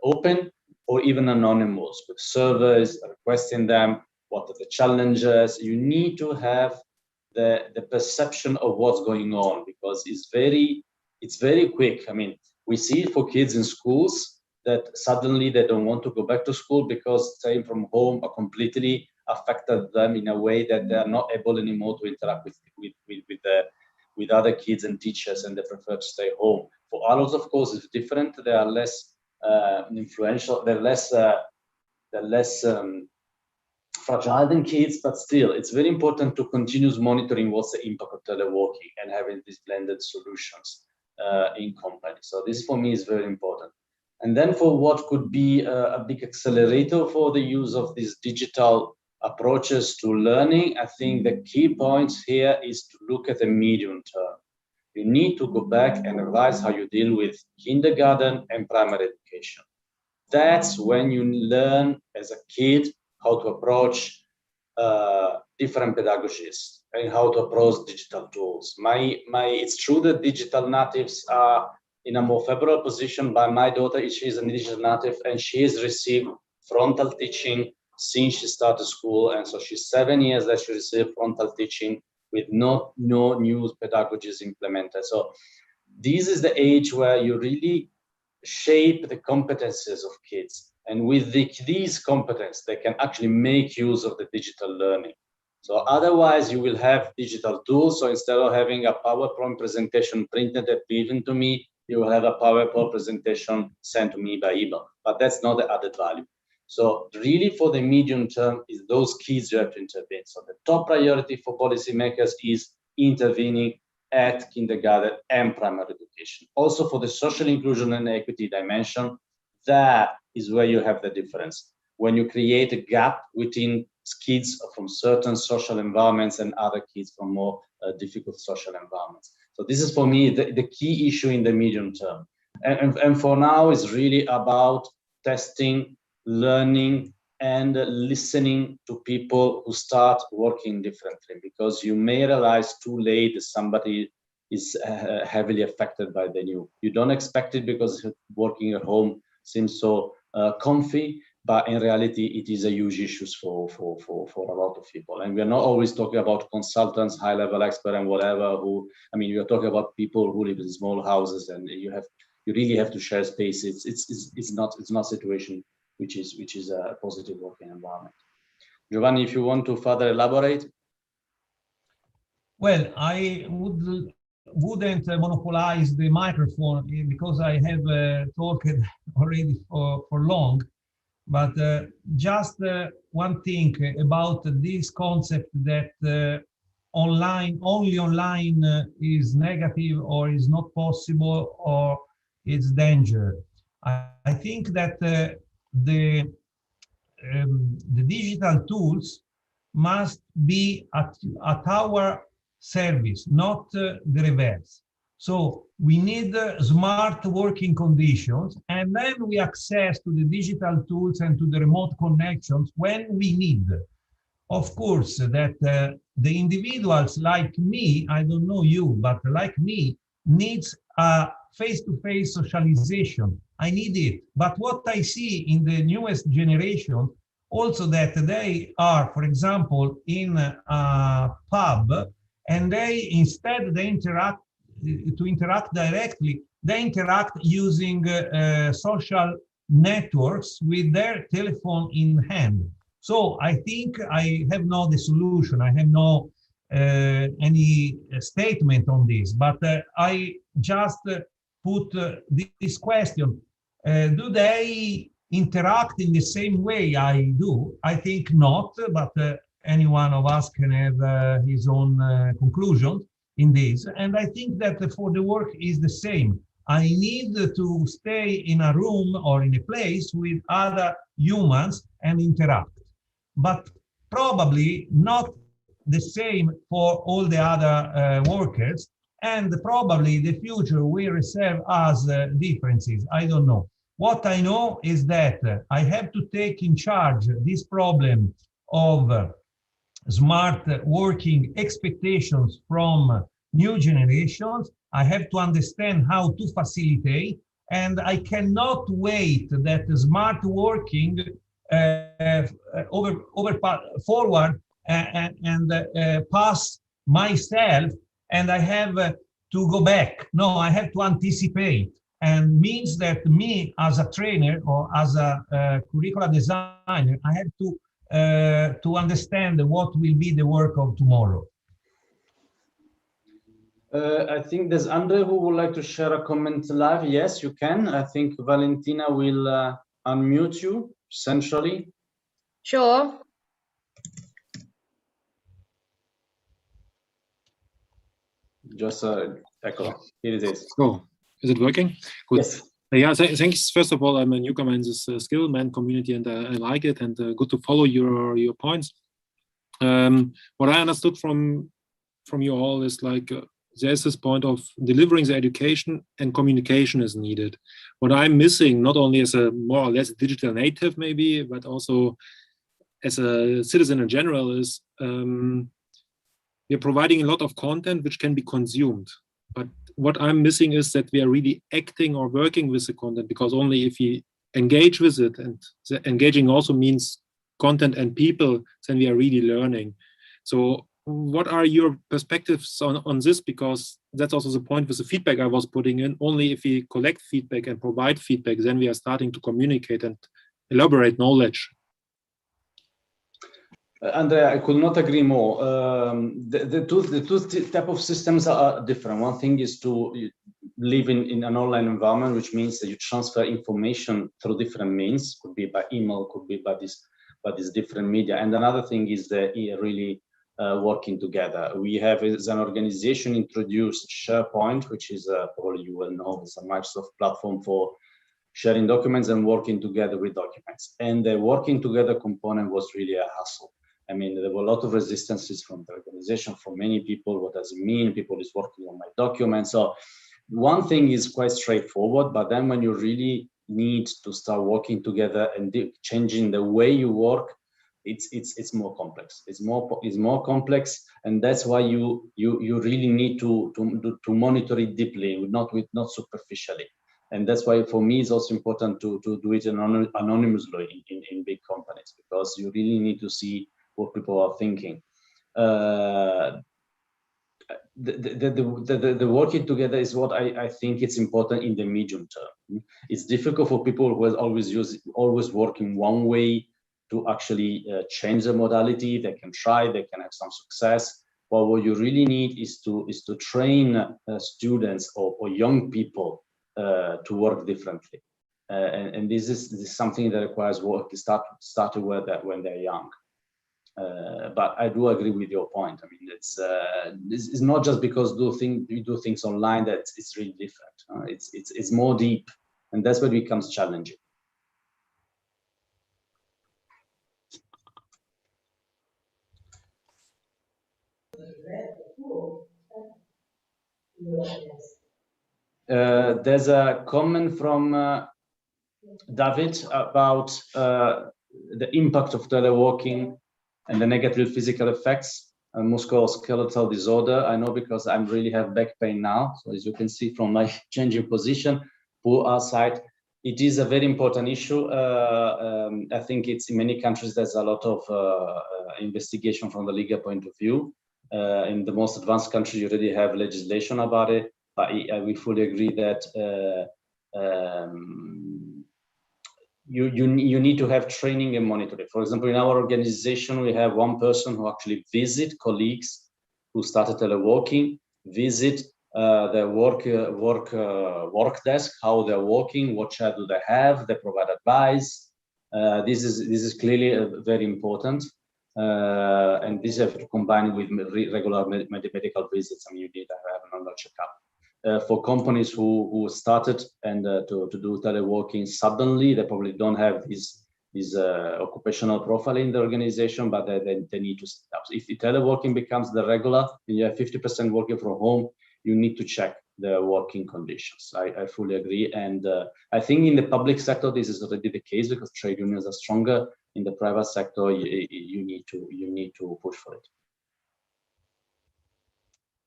open or even anonymous, with surveys, requesting them, what are the challenges. You need to have the perception of what's going on, because it's very quick. I mean, we see it for kids in schools that suddenly they don't want to go back to school because staying from home are completely affected them in a way that they are not able anymore to interact with other kids and teachers, and they prefer to stay home. For adults, of course, it's different. They are less influential. They're less fragile than kids, but still, it's very important to continuous monitoring what's the impact of teleworking and having these blended solutions in company. So this for me is very important. And then for what could be a big accelerator for the use of these digital approaches to learning, I think the key points here is to look at the medium term. You need to go back and revise how you deal with kindergarten and primary education. That's when you learn as a kid how to approach different pedagogies and how to approach digital tools. It's true that digital natives are in a more favorable position, but my daughter, she is a digital native, and she has received frontal teaching since she started school, and so she's 7 years that she received frontal teaching with no new pedagogies implemented. So this is the age where you really shape the competencies of kids, and with these competences, they can actually make use of the digital learning. So otherwise, you will have digital tools. So instead of having a PowerPoint presentation printed and given to me, you will have a PowerPoint presentation sent to me by email. But that's not the added value. So really, for the medium term, is those kids you have to intervene. So the top priority for policymakers is intervening at kindergarten and primary education. Also for the social inclusion and equity dimension, that is where you have the difference. When you create a gap within kids from certain social environments and other kids from more difficult social environments. So this is for me the key issue in the medium term. And for now is really about testing, learning, and listening to people who start working differently, because you may realize too late that somebody is heavily affected by the new. You don't expect it because working at home seems so comfy, but in reality, it is a huge issue for a lot of people. And we are not always talking about consultants, high-level expert, and whatever. We are talking about people who live in small houses, and you really have to share space. It's not a situation which is a positive working environment. Giovanni, if you want to further elaborate. Well, I wouldn't monopolize the microphone because I have talked already for long. But just one thing about this concept that only online is negative or is not possible or it's danger. I think that the digital tools must be at our service, not the reverse. So we need smart working conditions, and then we access to the digital tools and to the remote connections when we need. Of course, that the individuals like me, I don't know you, but like me, needs a face-to-face socialization. I need it. But what I see in the newest generation, also that they are, for example, in a pub, and they interact directly, they interact using social networks with their telephone in hand. So I think I have no the solution. I have no any statement on this, but I just put this question. Do they interact in the same way I do? I think not, but any one of us can have his own conclusions in this. And I think that for the work is the same. I need to stay in a room or in a place with other humans and interact. But probably not the same for all the other workers. And probably the future will reserve us differences. I don't know. What I know is that I have to take in charge this problem of smart working expectations from new generations. I have to understand how to facilitate, and I cannot wait that smart working forward and pass myself, and I have to go back. No, I have to anticipate, and means that me as a trainer or as a curricular designer, I have to understand what will be the work of tomorrow. I think there's Andre who would like to share a comment live. Yes, you can. I think Valentina will unmute you centrally. Sure. Just echo. Here it is. Oh, is it working? Good. Yes. Yeah, thanks. First of all, I'm a newcomer in this Skillman community, and I like it, and good to follow your points. What I understood from you all is like there's this point of delivering the education and communication is needed. What I'm missing, not only as a more or less digital native maybe, but also as a citizen in general, is we're providing a lot of content which can be consumed. But what I'm missing is that we are really acting or working with the content, because only if we engage with it, and the engaging also means content and people, then we are really learning. So what are your perspectives on this? Because that's also the point with the feedback I was putting in. Only if we collect feedback and provide feedback, then we are starting to communicate and elaborate knowledge. Andrea, I could not agree more. The two type of systems are different. One thing is to live in an online environment, which means that you transfer information through different means. Could be by email, could be by this different media. And another thing is that really working together. We have, as an organization, introduced SharePoint, which is probably you will know, it's a Microsoft platform for sharing documents and working together with documents. And the working together component was really a hassle. I mean, there were a lot of resistances from the organization, from many people. What does it mean? People is working on my documents. So one thing is quite straightforward, but then when you really need to start working together and changing the way you work, it's more complex. It's more complex, and that's why you really need to monitor it deeply, not superficially. And that's why for me it's also important to do it anonymously in big companies, because you really need to see what people are thinking. The working together is what I think it's important in the medium term. It's difficult for people who are always working one way to actually change the modality. They can try, they can have some success. But what you really need is to train students or young people to work differently. And this is something that requires work to start when they're young. But I do agree with your point. I mean, it's not just because you do things online that it's really different. It's more deep, and that's what becomes challenging. There's a comment from David about the impact of teleworking and the negative physical effects, musculoskeletal disorder. I know because I really have back pain now. So as you can see from my changing position, poor eyesight, it is a very important issue. I think it's in many countries, there's a lot of investigation from the legal point of view. In the most advanced countries, you already have legislation about it, but we fully agree that you need to have training and monitoring. For example, in our organization, we have one person who actually visit colleagues who started teleworking, visit their work desk, how they're working, what chair do they have, they provide advice. This is clearly very important. And this have to combine with regular medical visits. I mean, you need to have an annual checkup. For companies who started and to do teleworking suddenly, they probably don't have this occupational profile in the organization, but they need to set up. If teleworking becomes the regular, and you have 50% working from home, you need to check the working conditions. I fully agree, and I think in the public sector this is already the case because trade unions are stronger. In the private sector, you need to push for it.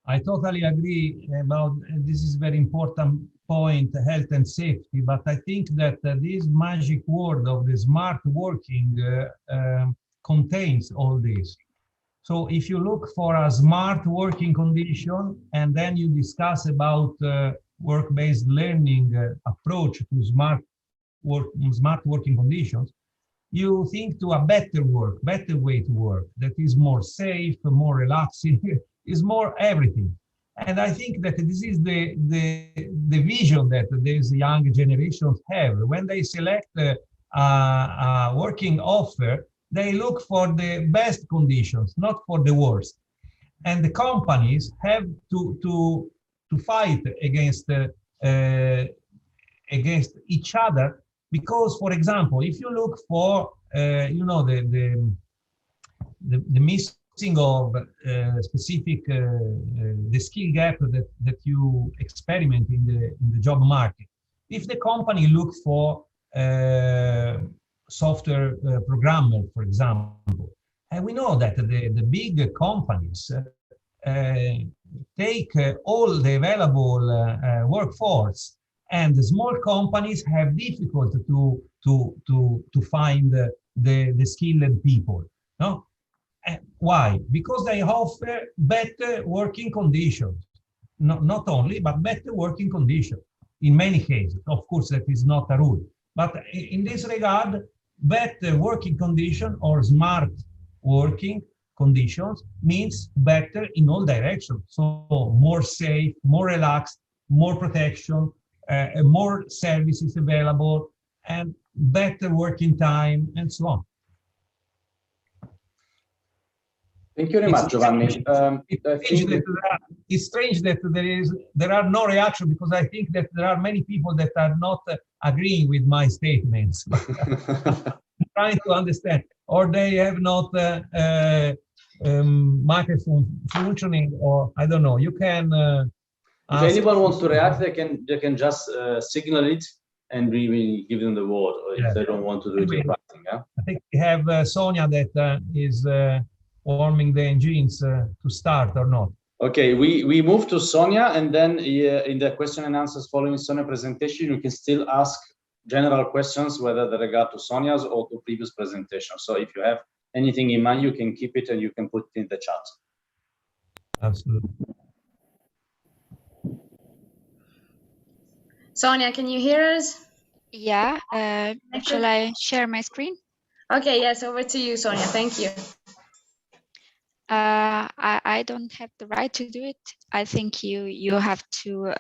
I totally agree about this is very important point, health and safety, but I think that this magic word of the smart working contains all this. So if you look for a smart working condition and then you discuss about work-based learning approach to smart working conditions, you think to a better way to work that is more safe, more relaxing, is more everything. And I think that this is the vision that these young generations have. When they select a working offer, they look for the best conditions, not for the worst. And the companies have to fight against each other, because, for example, if you look for the missing of specific the skill gap that you experiment in the job market. If the company look for software programmer, for example, and we know that the big companies take all the available workforce, and the small companies have difficulty to find the skilled people. No. Why? Because they offer better working conditions. Not only, but better working conditions in many cases. Of course, that is not a rule. But in this regard, better working condition or smart working conditions means better in all directions. So more safe, more relaxed, more protection, more services available, and better working time, and so on. Thank you very much, Giovanni. It's strange that there are no reaction, because I think that there are many people that are not agreeing with my statements. Trying to understand, or they have not microphone functioning, or I don't know. You can. If anyone wants to react, they can just signal it, and we will give them the word if they don't want to do it in writing. Yeah? I think we have Sonia that is warming the engines to start or not. Okay, we move to Sonia, and then in the question and answers following Sonia's presentation, you can still ask general questions, whether they regard to Sonia's or to previous presentation. So if you have anything in mind, you can keep it and you can put it in the chat. Absolutely. Sonia, can you hear us? Yeah, shall I share my screen? Okay, yes, over to you, Sonia. Thank you. I don't have the right to do it. I think you have to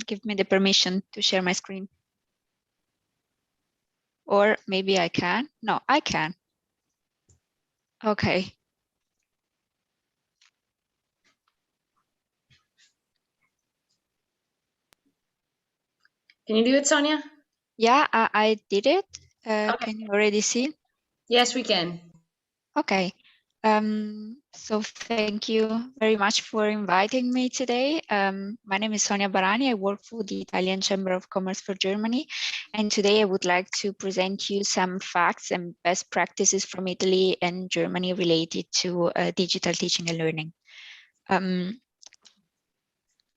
give me the permission to share my screen. Or maybe I can. No, I can. Okay. Can you do it, Sonia? Yeah, I did it. Can you already see? Yes, we can. Okay. So thank you very much for inviting me today. My name is Sonia Barani. I work for the Italian Chamber of Commerce for Germany. And today I would like to present you some facts and best practices from Italy and Germany related to digital teaching and learning. I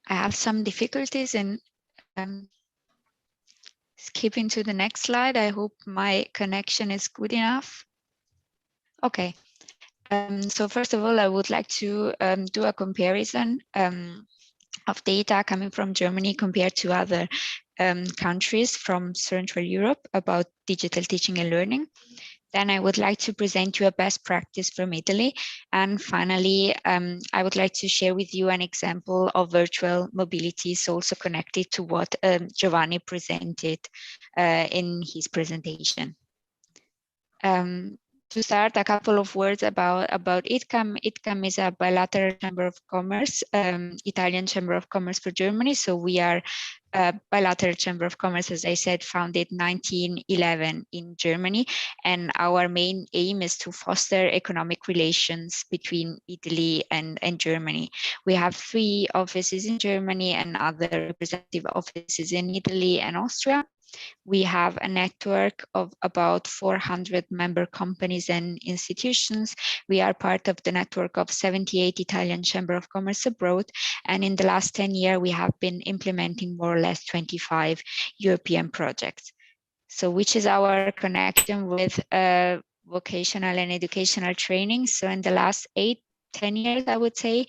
have some difficulties in skipping to the next slide. I hope my connection is good enough. Okay. So first of all, I would like to do a comparison of data coming from Germany compared to other countries from Central Europe about digital teaching and learning. Then I would like to present you a best practice from Italy. And finally, I would like to share with you an example of virtual mobility, so also connected to what Giovanni presented in his presentation. To start, a couple of words about ITCAM. ITCAM is a bilateral chamber of commerce, Italian Chamber of Commerce for Germany. So we are a bilateral chamber of commerce, as I said, founded 1911 in Germany. And our main aim is to foster economic relations between Italy and Germany. We have 3 offices in Germany and other representative offices in Italy and Austria. We have a network of about 400 member companies and institutions. We are part of the network of 78 Italian Chamber of Commerce abroad. And in the last 10 years, we have been implementing more or less 25 European projects. So which is our connection with vocational and educational training? So in the last 8-10 years, I would say,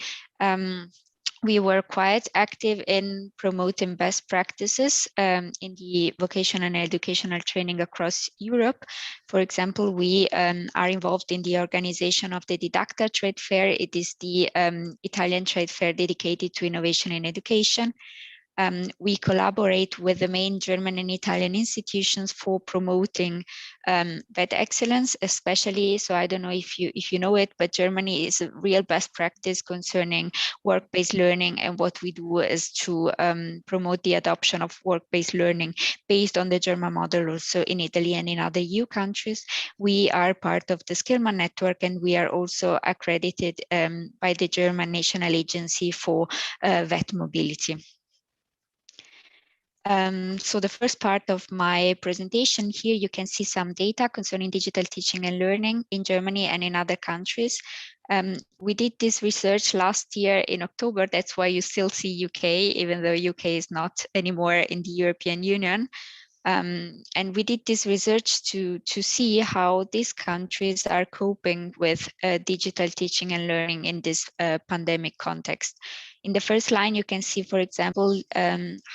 we were quite active in promoting best practices in the vocational and educational training across Europe. For example, we are involved in the organization of the Didacta trade fair. It is the Italian trade fair dedicated to innovation in education. We collaborate with the main German and Italian institutions for promoting that excellence, especially, so I don't know if you know it, but Germany is a real best practice concerning work-based learning. And what we do is to promote the adoption of work-based learning based on the German model also in Italy and in other EU countries. We are part of the Skillman network, and we are also accredited by the German National Agency for VET mobility. So the first part of my presentation here, you can see some data concerning digital teaching and learning in Germany and in other countries. We did this research last year in October. That's why you still see UK, even though UK is not anymore in the European Union. And we did this research to see how these countries are coping with digital teaching and learning in this pandemic context. In the first line, you can see, for example,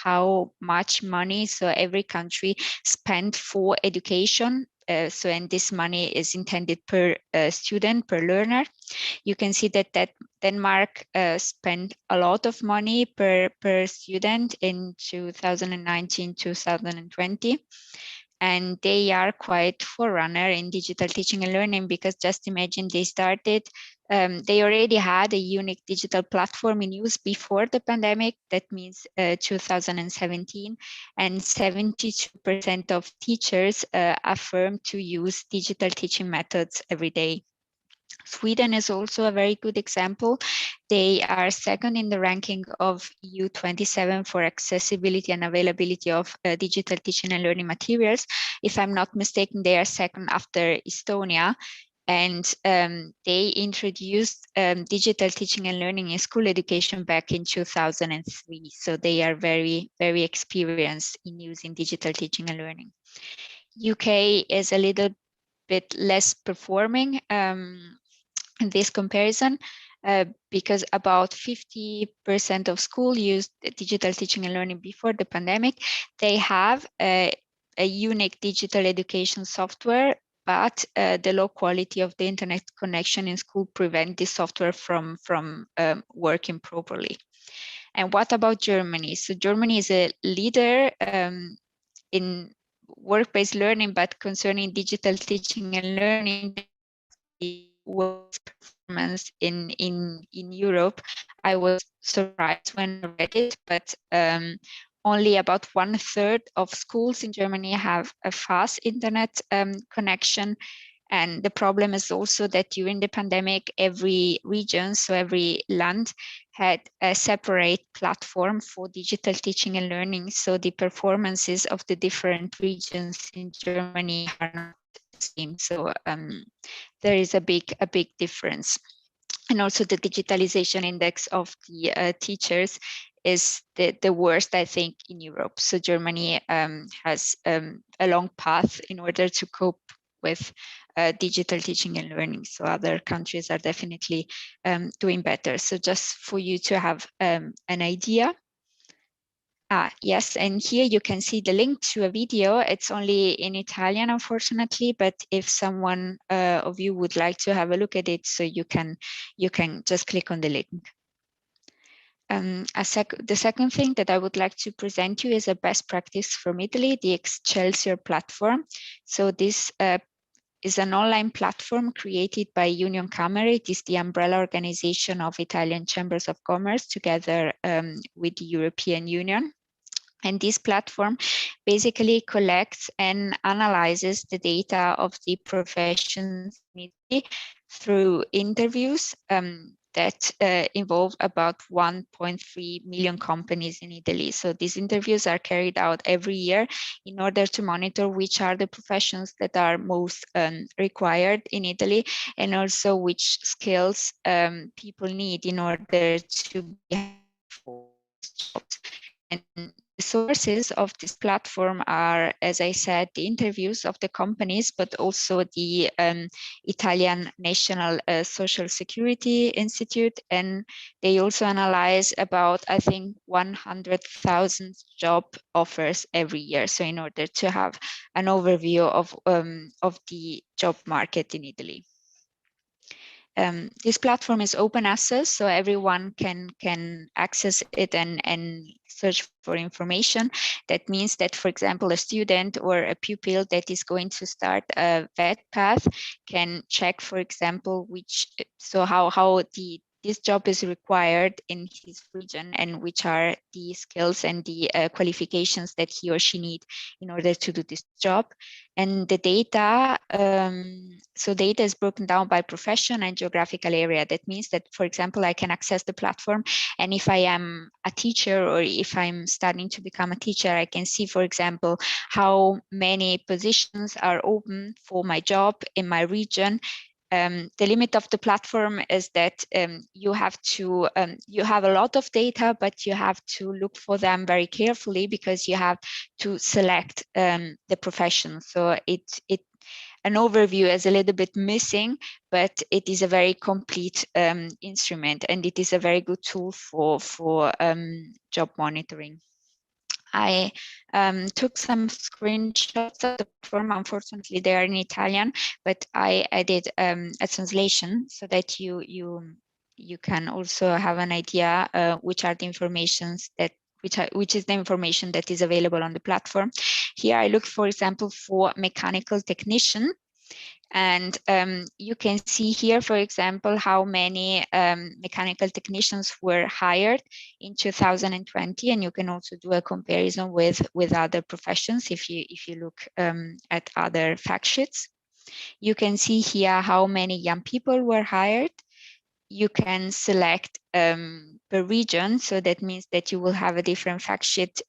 how much money so every country spent for education. And this money is intended per student, per learner. You can see that Denmark spent a lot of money per student in 2019-2020. And they are quite forerunner in digital teaching and learning, because just imagine they started, they already had a unique digital platform in use before the pandemic. That means 2017, and 72% of teachers affirm to use digital teaching methods every day. Sweden is also a very good example. They are second in the ranking of EU27 for accessibility and availability of digital teaching and learning materials. If I'm not mistaken, they are second after Estonia. And they introduced digital teaching and learning in school education back in 2003. So they are very, very experienced in using digital teaching and learning. UK is a little bit less performing in this comparison, because about 50% of school used digital teaching and learning before the pandemic. They have a unique digital education software, but the low quality of the internet connection in school prevent this software from working properly. And what about Germany? So Germany is a leader in work-based learning, but concerning digital teaching and learning, the worst performance in Europe. I was surprised when I read it, but only about 1/3 of schools in Germany have a fast internet connection. And the problem is also that during the pandemic, every region, so every land, had a separate platform for digital teaching and learning. So the performances of the different regions in Germany are not the same. So there is a big difference. And also the digitalization index of the teachers is the worst, I think, in Europe. So Germany has a long path in order to cope with digital teaching and learning. So other countries are definitely doing better. So just for you to have an idea. Yes, and here you can see the link to a video. It's only in Italian, unfortunately, but if someone of you would like to have a look at it, so you can just click on the link. The second thing that I would like to present you is a best practice from Italy, the Excelsior platform. So this is an online platform created by Union Camere. It is the umbrella organization of Italian Chambers of Commerce together with the European Union. And this platform basically collects and analyzes the data of the professions through interviews that involve about 1.3 million companies in Italy. So these interviews are carried out every year in order to monitor which are the professions that are most required in Italy, and also which skills people need in order to be for jobs. And the sources of this platform are, as I said, the interviews of the companies, but also the Italian National Social Security Institute. And they also analyze about, I think, 100,000 job offers every year. So in order to have an overview of the job market in Italy. This platform is open access, so everyone can access it and search for information. That means that, for example, a student or a pupil that is going to start a vet path can check, for example, how this job is required in his region and which are the skills and the qualifications that he or she need in order to do this job. And the data, so data is broken down by profession and geographical area. That means that, for example, I can access the platform, and if I am a teacher or if I'm starting to become a teacher, I can see, for example, how many positions are open for my job in my region. The limit of the platform is that you have a lot of data, but you have to look for them very carefully because you have to select the profession. So an overview is a little bit missing, but it is a very complete instrument, and it is a very good tool for job monitoring. I took some screenshots of the platform. Unfortunately, they are in Italian, but I did a translation so that you can also have an idea which are the informations that which is the information that is available on the platform. Here I look, for example, for mechanical technician. And you can see here, for example, how many mechanical technicians were hired in 2020, and you can also do a comparison with other professions if you look at other fact sheets. You can see here how many young people were hired. you can select per region. So that means that you will have a different fact sheet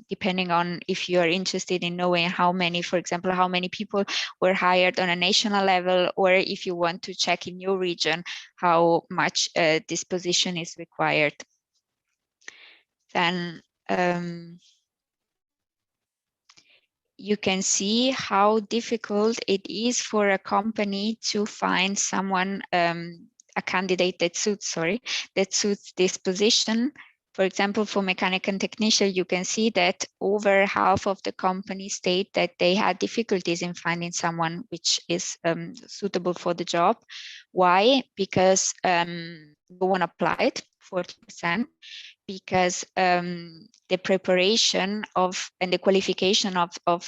depending on if you are interested in knowing how many, for example, how many people were hired on a national level, or if you want to check in your region how much this position is required. Then you can see how difficult it is for a company to find someone, a candidate that suits this position. For example, for mechanic and technician, you can see that over half of the companies state that they had difficulties in finding someone which is suitable for the job. Why? Because no one applied, 40%. Because the preparation of and the qualification of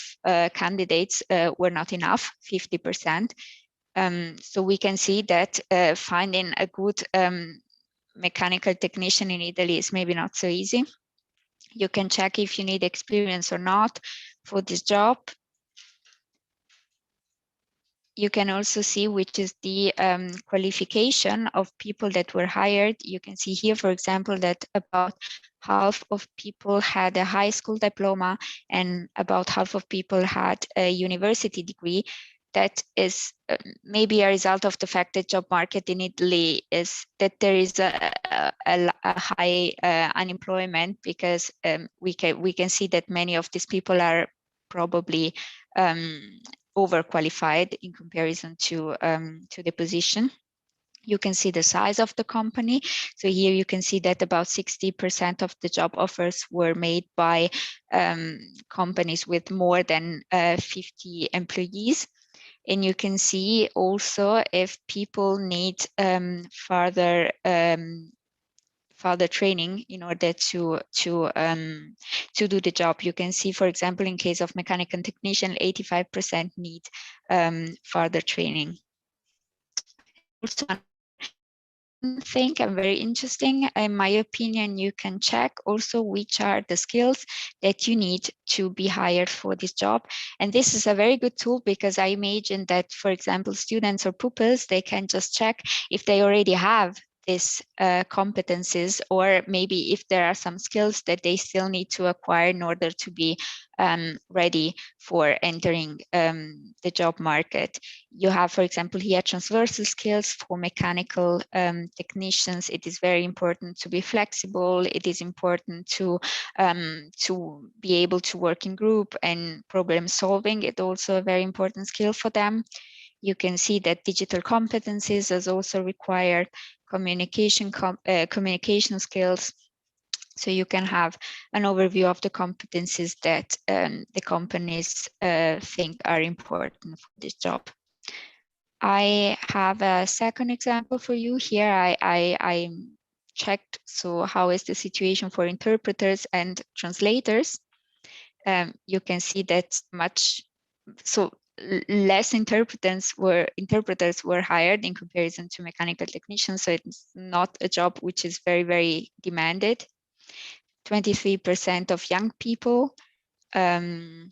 candidates were not enough, 50%. So we can see that finding a good mechanical technician in Italy is maybe not so easy. You can check if you need experience or not for this job. You can also see which is the qualification of people that were hired. You can see here, for example, that about half of people had a high school diploma and about half of people had a university degree. That is maybe a result of the fact that job market in Italy is that there is a high unemployment, because we can see that many of these people are probably overqualified in comparison to the position. You can see the size of the company. So here you can see that about 60% of the job offers were made by companies with more than 50 employees. And you can see also if people need further training in order to do the job. You can see, for example, in case of mechanic and technician, 85% need further training. Also, thing and very interesting, in my opinion, you can check also which are the skills that you need to be hired for this job. And this is a very good tool, because I imagine that, for example, students or pupils, they can just check if they already have these competencies, or maybe if there are some skills that they still need to acquire in order to be ready for entering the job market. You have, for example, here transversal skills for mechanical technicians. It is very important to be flexible. It is important to be able to work in group, and problem solving is also a very important skill for them. You can see that digital competencies is also required, communication skills. So you can have an overview of the competencies that the companies think are important for this job. I have a second example for you here. I checked, so how is the situation for interpreters and translators? You can see that less interpreters were hired in comparison to mechanical technicians. So it's not a job which is very, very demanded. 23% of young people, only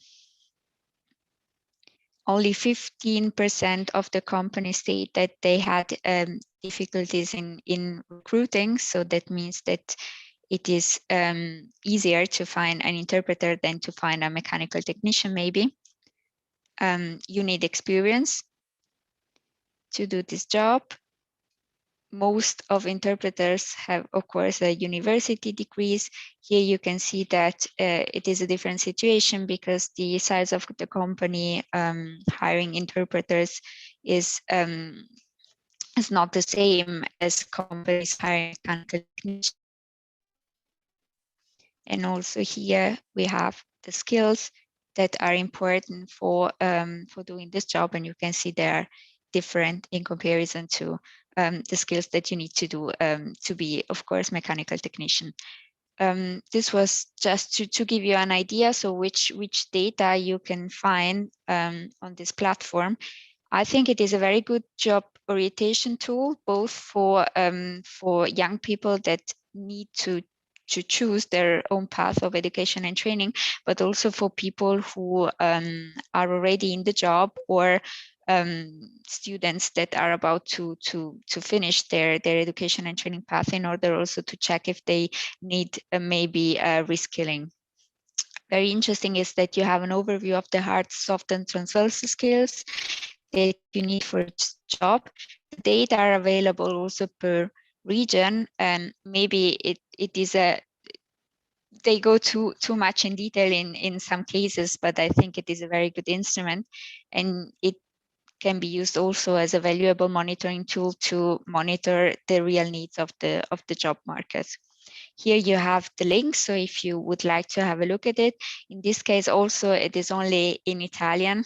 15% of the companies state that they had difficulties in recruiting. So that means that it is easier to find an interpreter than to find a mechanical technician, maybe. You need experience to do this job. Most of interpreters have, of course, university degrees. Here you can see that it is a different situation, because the size of the company hiring interpreters is not the same as companies hiring mechanical technicians. And also here we have the skills that are important for doing this job, and you can see they are different in comparison to the skills that you need to do to be, of course, mechanical technician. This was just to give you an idea, so which data you can find on this platform. I think it is a very good job orientation tool, both for young people that need to choose their own path of education and training, but also for people who are already in the job, or students that are about to finish their education and training path, in order also to check if they need maybe reskilling. Very interesting is that you have an overview of the hard, soft, and transversal skills that you need for each job. The data are available also per region, and maybe it is they go too much in detail in some cases, but I think it is a very good instrument, and it can be used also as a valuable monitoring tool to monitor the real needs of the job market. Here you have the link, so if you would like to have a look at it. In this case also it is only in Italian,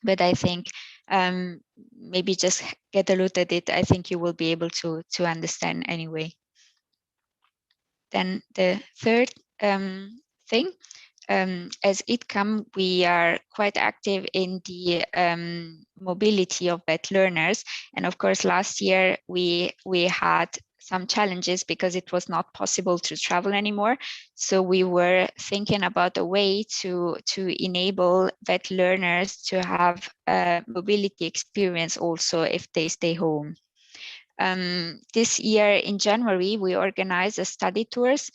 but I think maybe just get a look at it. I think you will be able to understand anyway. Then the third thing, as ITCAM, we are quite active in the mobility of VET learners. And of course, last year we had some challenges because it was not possible to travel anymore. So we were thinking about a way to enable VET learners to have a mobility experience also if they stay home. This year in January, we organized a study tours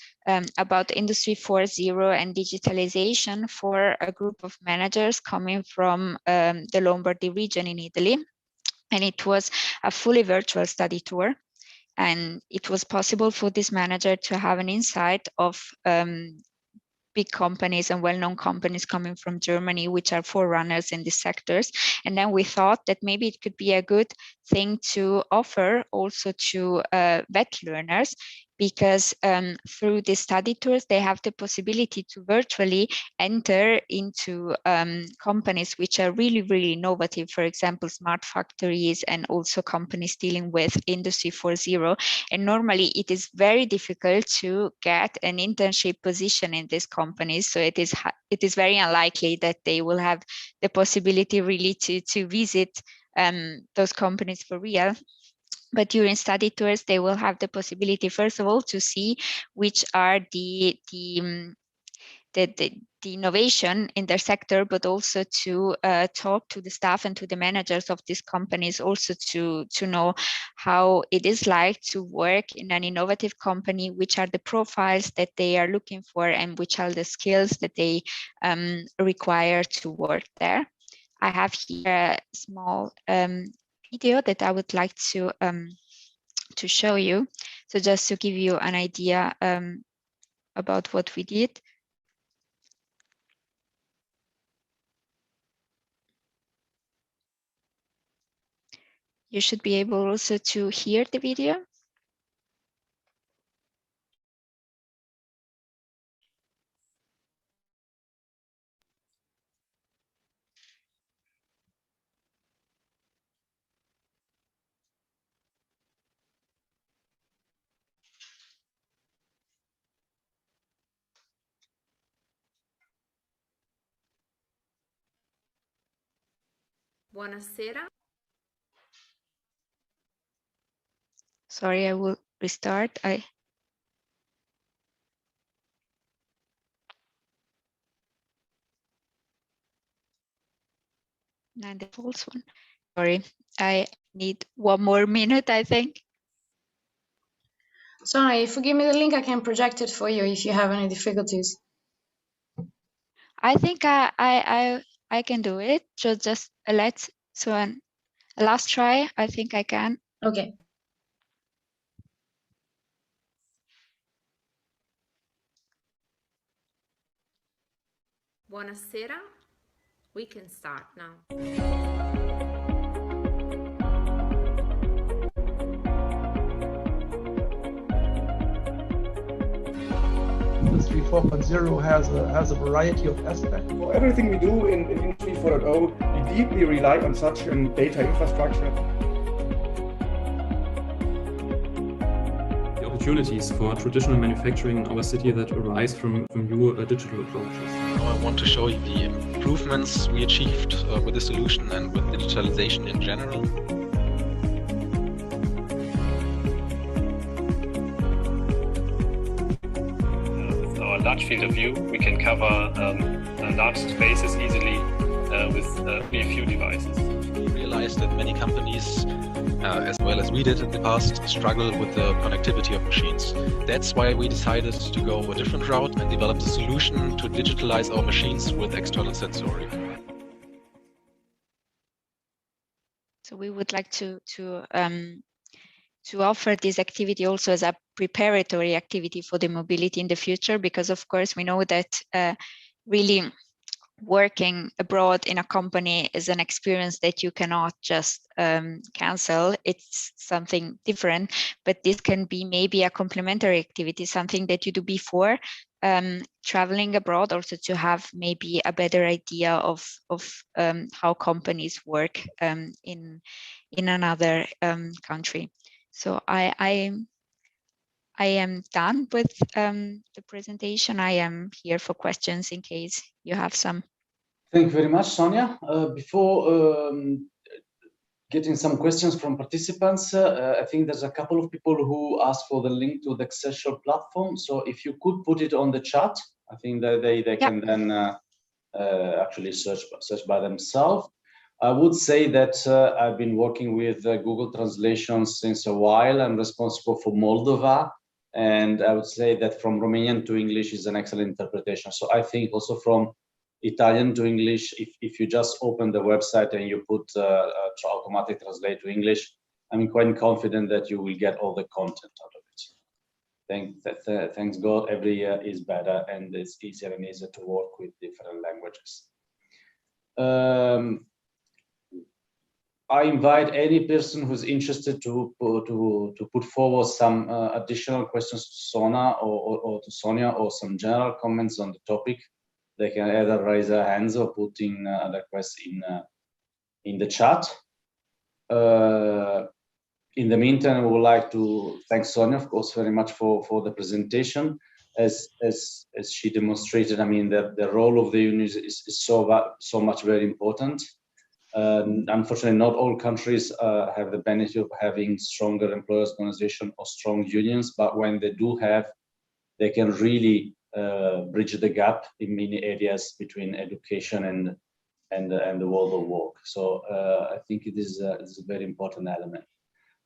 about Industry 4.0 and digitalization for a group of managers coming from the Lombardy region in Italy. And it was a fully virtual study tour. And it was possible for this manager to have an insight of big companies and well-known companies coming from Germany, which are forerunners in these sectors. And then we thought that maybe it could be a good thing to offer also to VET learners, because through the study tours, they have the possibility to virtually enter into companies which are really, really innovative, for example, smart factories, and also companies dealing with Industry 4.0. And normally it is very difficult to get an internship position in these companies. So it is very unlikely that they will have the possibility really to visit those companies for real. But during study tours, they will have the possibility, first of all, to see which are the innovation in their sector, but also to talk to the staff and to the managers of these companies, also to know how it is like to work in an innovative company, which are the profiles that they are looking for, and which are the skills that they require to work there. I have here a small video that I would like to show you. So just to give you an idea about what we did. You should be able also to hear the video. Buonasera. Sorry, I will restart. And the false one. Sorry, I need 1 more minute, I think. Sorry, if you give me the link, I can project it for you if you have any difficulties. I think I can do it. Just let's, so a last try, I think I can. Okay. Buonasera. We can start now. Industry 4.0 has a variety of aspects. For everything we do in Industry 4.0, we deeply rely on such a data infrastructure. The opportunities for traditional manufacturing in our city that arise from new digital approaches. I want to show you the improvements we achieved with the solution and with digitalization in general. Large field of view, we can cover large spaces easily with a few devices. We realized that many companies, as well as we did in the past, struggle with the connectivity of machines. That's why we decided to go a different route and develop a solution to digitalize our machines with external sensory. So we would like to offer this activity also as a preparatory activity for the mobility in the future, because of course we know that really working abroad in a company is an experience that you cannot just cancel. It's something different, but this can be maybe a complementary activity, something that you do before traveling abroad, also to have maybe a better idea of how companies work in another country. So I am done with the presentation. I am here for questions in case you have some. Thank you very much, Sonia. Before getting some questions from participants, I think there's a couple of people who asked for the link to the Excel platform. So if you could put it on the chat, I think that they can then actually search by themselves. I would say that I've been working with Google Translation since a while. I'm responsible for Moldova. And I would say that from Romanian to English is an excellent interpretation. So I think also from Italian to English, if you just open the website and you put automatic translate to English, I'm quite confident that you will get all the content out of it. Thanks God, every year is better and it's easier and easier to work with different languages. I invite any person who's interested to put forward some additional questions to Sonia or to Sonia, or some general comments on the topic. They can either raise their hands or put in a request in the chat. In the meantime, I would like to thank Sonia, of course, very much for the presentation. As she demonstrated, I mean, the role of the union is so much very important. Unfortunately, not all countries have the benefit of having stronger employers' organization or strong unions, but when they do have, they can really bridge the gap in many areas between education and the world of work. So I think it is a very important element.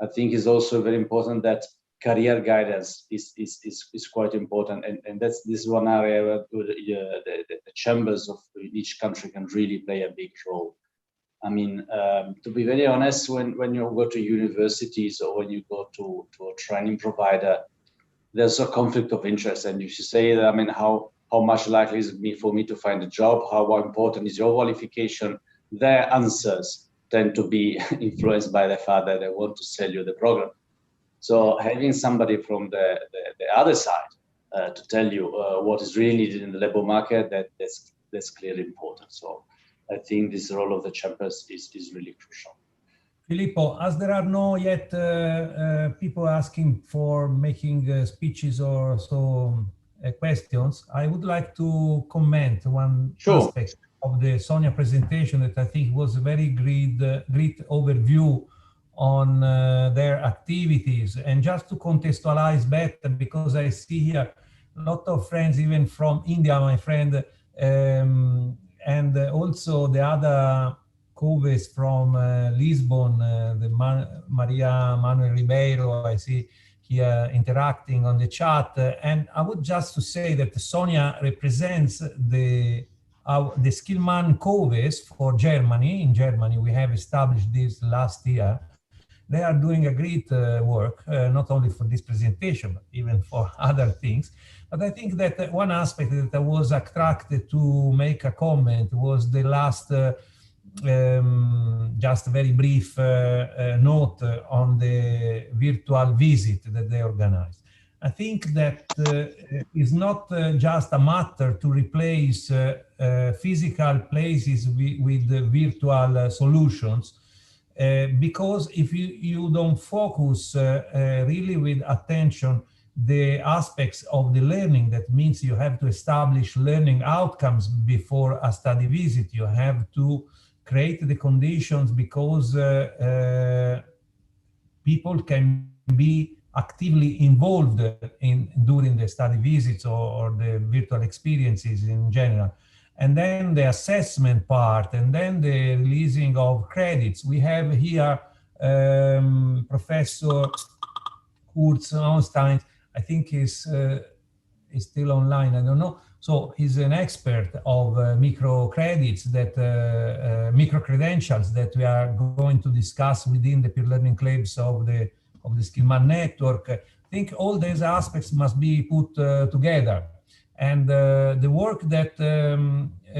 I think it's also very important that career guidance is quite important, and this is one area where the chambers of each country can really play a big role. I mean, to be very honest, when you go to universities or when you go to a training provider, there's a conflict of interest, and you should say that, I mean, how much likely is it for me to find a job? How important is your qualification? Their answers tend to be influenced by the fact that they want to sell you the program. So having somebody from the other side to tell you what is really needed in the labor market, that's clearly important. So I think this role of the chambers is really crucial. Filippo, as there are no yet people asking for making speeches or so questions, I would like to comment one aspect of the Sonia presentation that I think was a very great overview on their activities. And just to contextualize better, because I see here a lot of friends, even from India, my friend, and also the other co-host from Lisbon, the Maria Manuel Ribeiro, I see here interacting on the chat. And I would just to say that Sonia represents the Skillman co-host for Germany. In Germany, we have established this last year. They are doing a great work, not only for this presentation, but even for other things. But I think that one aspect that I was attracted to make a comment was the last just very brief note on the virtual visit that they organized. I think that it's not just a matter to replace physical places with virtual solutions, because if you don't focus really with attention the aspects of the learning, that means you have to establish learning outcomes before a study visit. You have to create the conditions because people can be actively involved during the study visits or the virtual experiences in general. and then the assessment part, and then the releasing of credits. We have here Professor Kurt Onstein, I think is still online, I don't know. So he's an expert of micro-credits, that micro-credentials that we are going to discuss within the peer learning clubs of the Skillman network. I think all these aspects must be put together. And the work that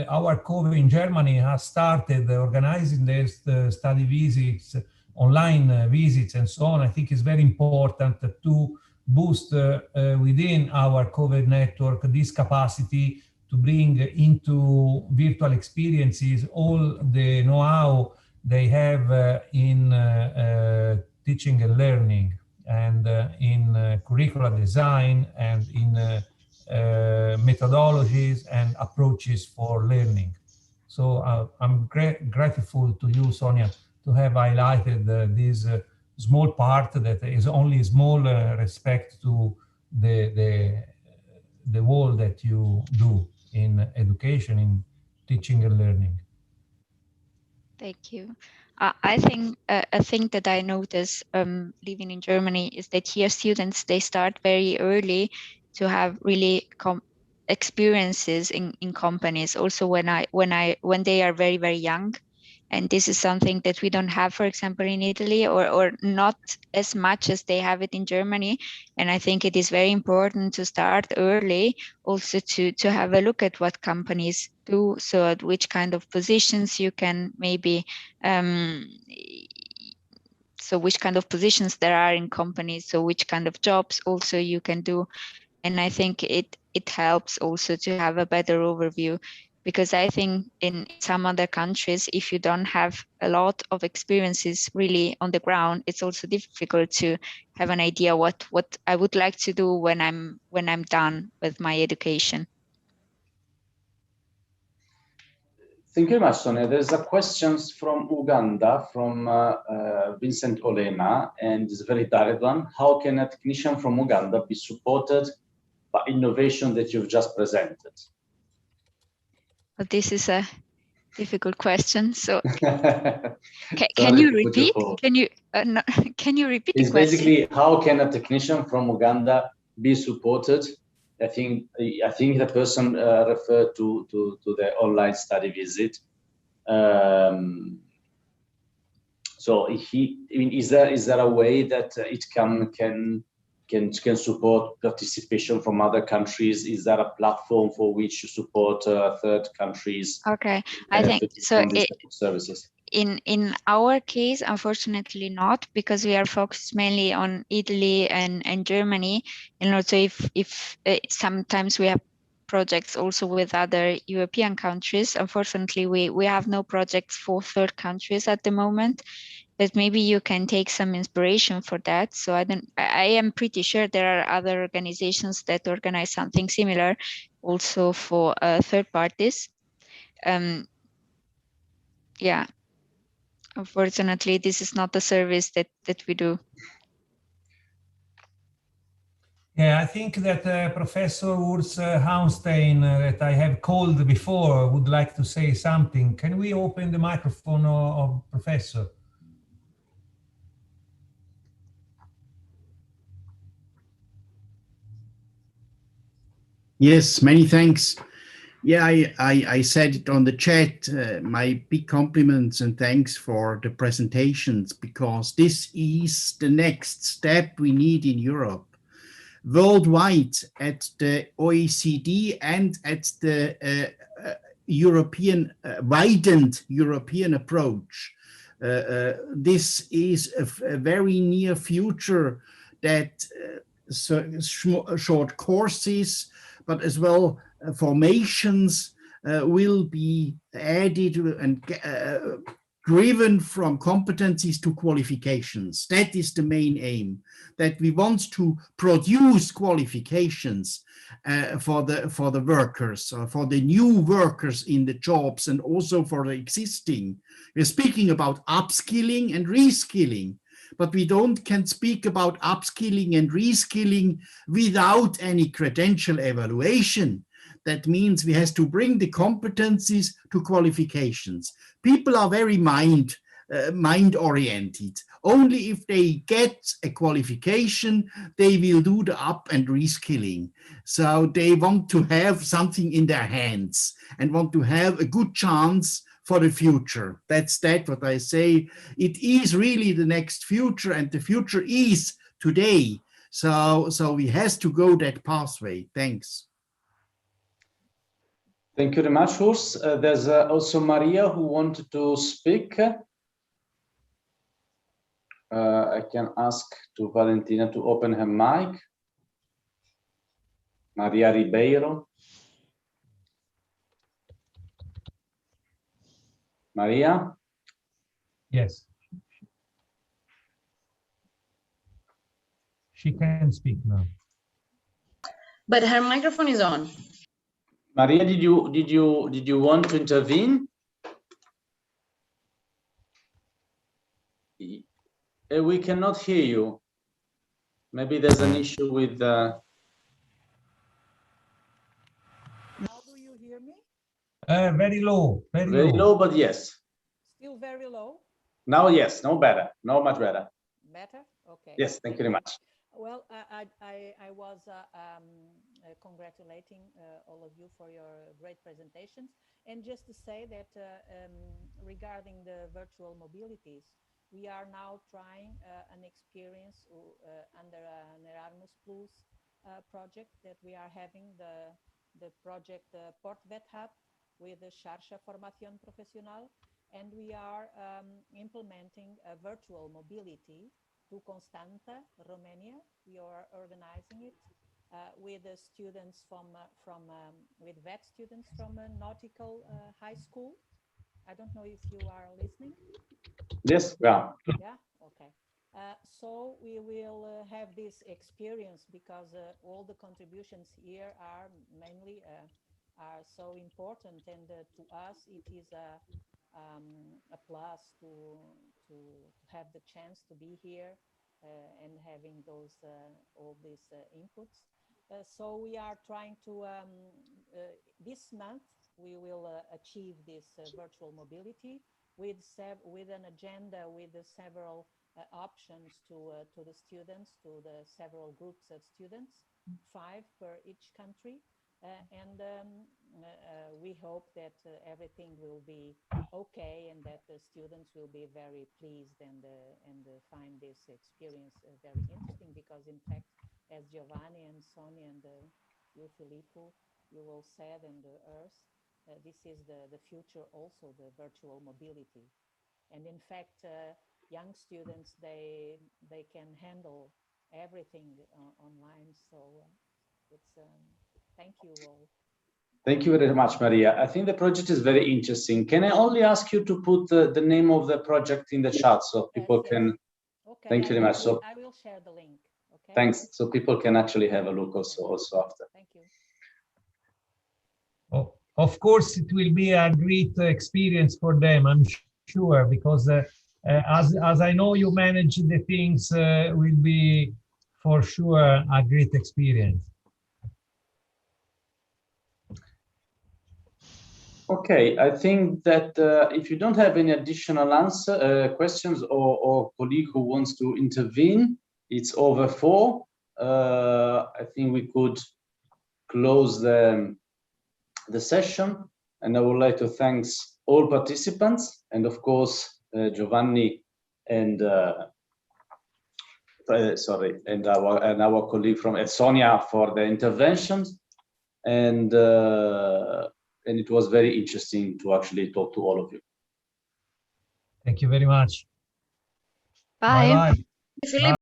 our COVE in Germany has started organizing these study visits, online visits and so on, I think is very important to boost within our COVE network this capacity to bring into virtual experiences all the know-how they have in teaching and learning, and in curricular design, and in methodologies and approaches for learning. So I'm grateful to you, Sonia, to have highlighted this small part that is only small respect to the work that you do in education, in teaching and learning. Thank you. I think a thing that I notice living in Germany is that here students, they start very early to have really experiences in companies also when they are very, very young. And this is something that we don't have, for example, in Italy, or not as much as they have it in Germany. And I think it is very important to start early, also to have a look at what companies do, so at which kind of positions you can maybe, so which kind of positions there are in companies, so which kind of jobs also you can do. And I think it helps also to have a better overview, because I think in some other countries, if you don't have a lot of experiences really on the ground, it's also difficult to have an idea what I would like to do when I'm done with my education. Thank you very much, Sonia. There's a question from Uganda, from Vincent Olema, and it's a very direct one. How can a technician from Uganda be supported by innovation that you've just presented? But this is a difficult question. So can you repeat? Can you repeat the question? Basically, how can a technician from Uganda be supported? I think the person referred to the online study visit. So is there a way that it can support participation from other countries? Is there a platform for which you support third countries? Okay, I think so. Services. In our case, unfortunately not, because we are focused mainly on Italy and Germany, and also if sometimes we have projects also with other European countries. Unfortunately, we have no projects for third countries at the moment, but maybe you can take some inspiration for that. So I am pretty sure there are other organizations that organize something similar also for third parties. Yeah. Unfortunately, this is not a service that we do. Yeah, I think that Professor Urs Haunstein, that I have called before, would like to say something. Can we open the microphone of Professor? Yes, many thanks. Yeah, I said it on the chat, my big compliments and thanks for the presentations, because this is the next step we need in Europe. Worldwide, at the OECD and at the European, widened European approach, this is a very near future that short courses, but as well formations will be added and driven from competencies to qualifications. That is the main aim, that we want to produce qualifications for the workers, for the new workers in the jobs, and also for the existing. We're speaking about upskilling and reskilling, but we can speak about upskilling and reskilling without any credential evaluation. That means we have to bring the competencies to qualifications. People are very mind-oriented. Only if they get a qualification, they will do the up and reskilling. So they want to have something in their hands and want to have a good chance for the future. That's what I say. It is really the next future, and the future is today. So we have to go that pathway. Thanks. Thank you very much, Urs. There's also Maria who wanted to speak. I can ask to Valentina to open her mic. Maria Ribeiro. Maria? Yes. She can speak now. But her microphone is on. Maria, did you want to intervene? We cannot hear you. Maybe there's an issue with Now do you hear me? Very low. Very low, but yes. Still very low? Now, yes. No better. No, much better. Better? Okay. Yes, thank you very much. Well, I was congratulating all of you for your great presentations. And just to say that regarding the virtual mobilities, we are now trying an experience under an Erasmus Plus project that we are having, the project Portvet Hub with the Xarxa Formación Profesional. And we are implementing a virtual mobility to Constanta, Romania. We are organizing it with the students with vet students from a nautical high school. I don't know if you are listening. Yes, yeah. Yeah, okay. So we will have this experience because all the contributions here are mainly are so important, and to us it is a plus to have the chance to be here and having those all these inputs. So we are trying to this month we will achieve this virtual mobility with an agenda with several options to the students, to the several groups of students, 5 per each country. And we hope that everything will be okay and that the students will be very pleased and find this experience very interesting, because in fact, as Giovanni and Sonia and you, Filippo, you all said, and Urs, this is the future also, the virtual mobility. And in fact, young students, they can handle everything online. So it's thank you all. Thank you very much, Maria. I think the project is very interesting. Can I only ask you to put the name of the project in the chat so people can... Okay, thank you very much. So I will share the link. Okay. Thanks. So people can actually have a look also after. Thank you. Oh, of course, it will be a great experience for them, I'm sure, because as I know you manage the things, will be for sure a great experience. Okay, I think that if you don't have any additional questions or colleague who wants to intervene, it's over 4. I think we could close the session, and I would like to thank all participants and of course Giovanni and our colleague from Sonia for the interventions, and it was very interesting to actually talk to all of you. Thank you very much. Bye. Bye-bye. Filippo.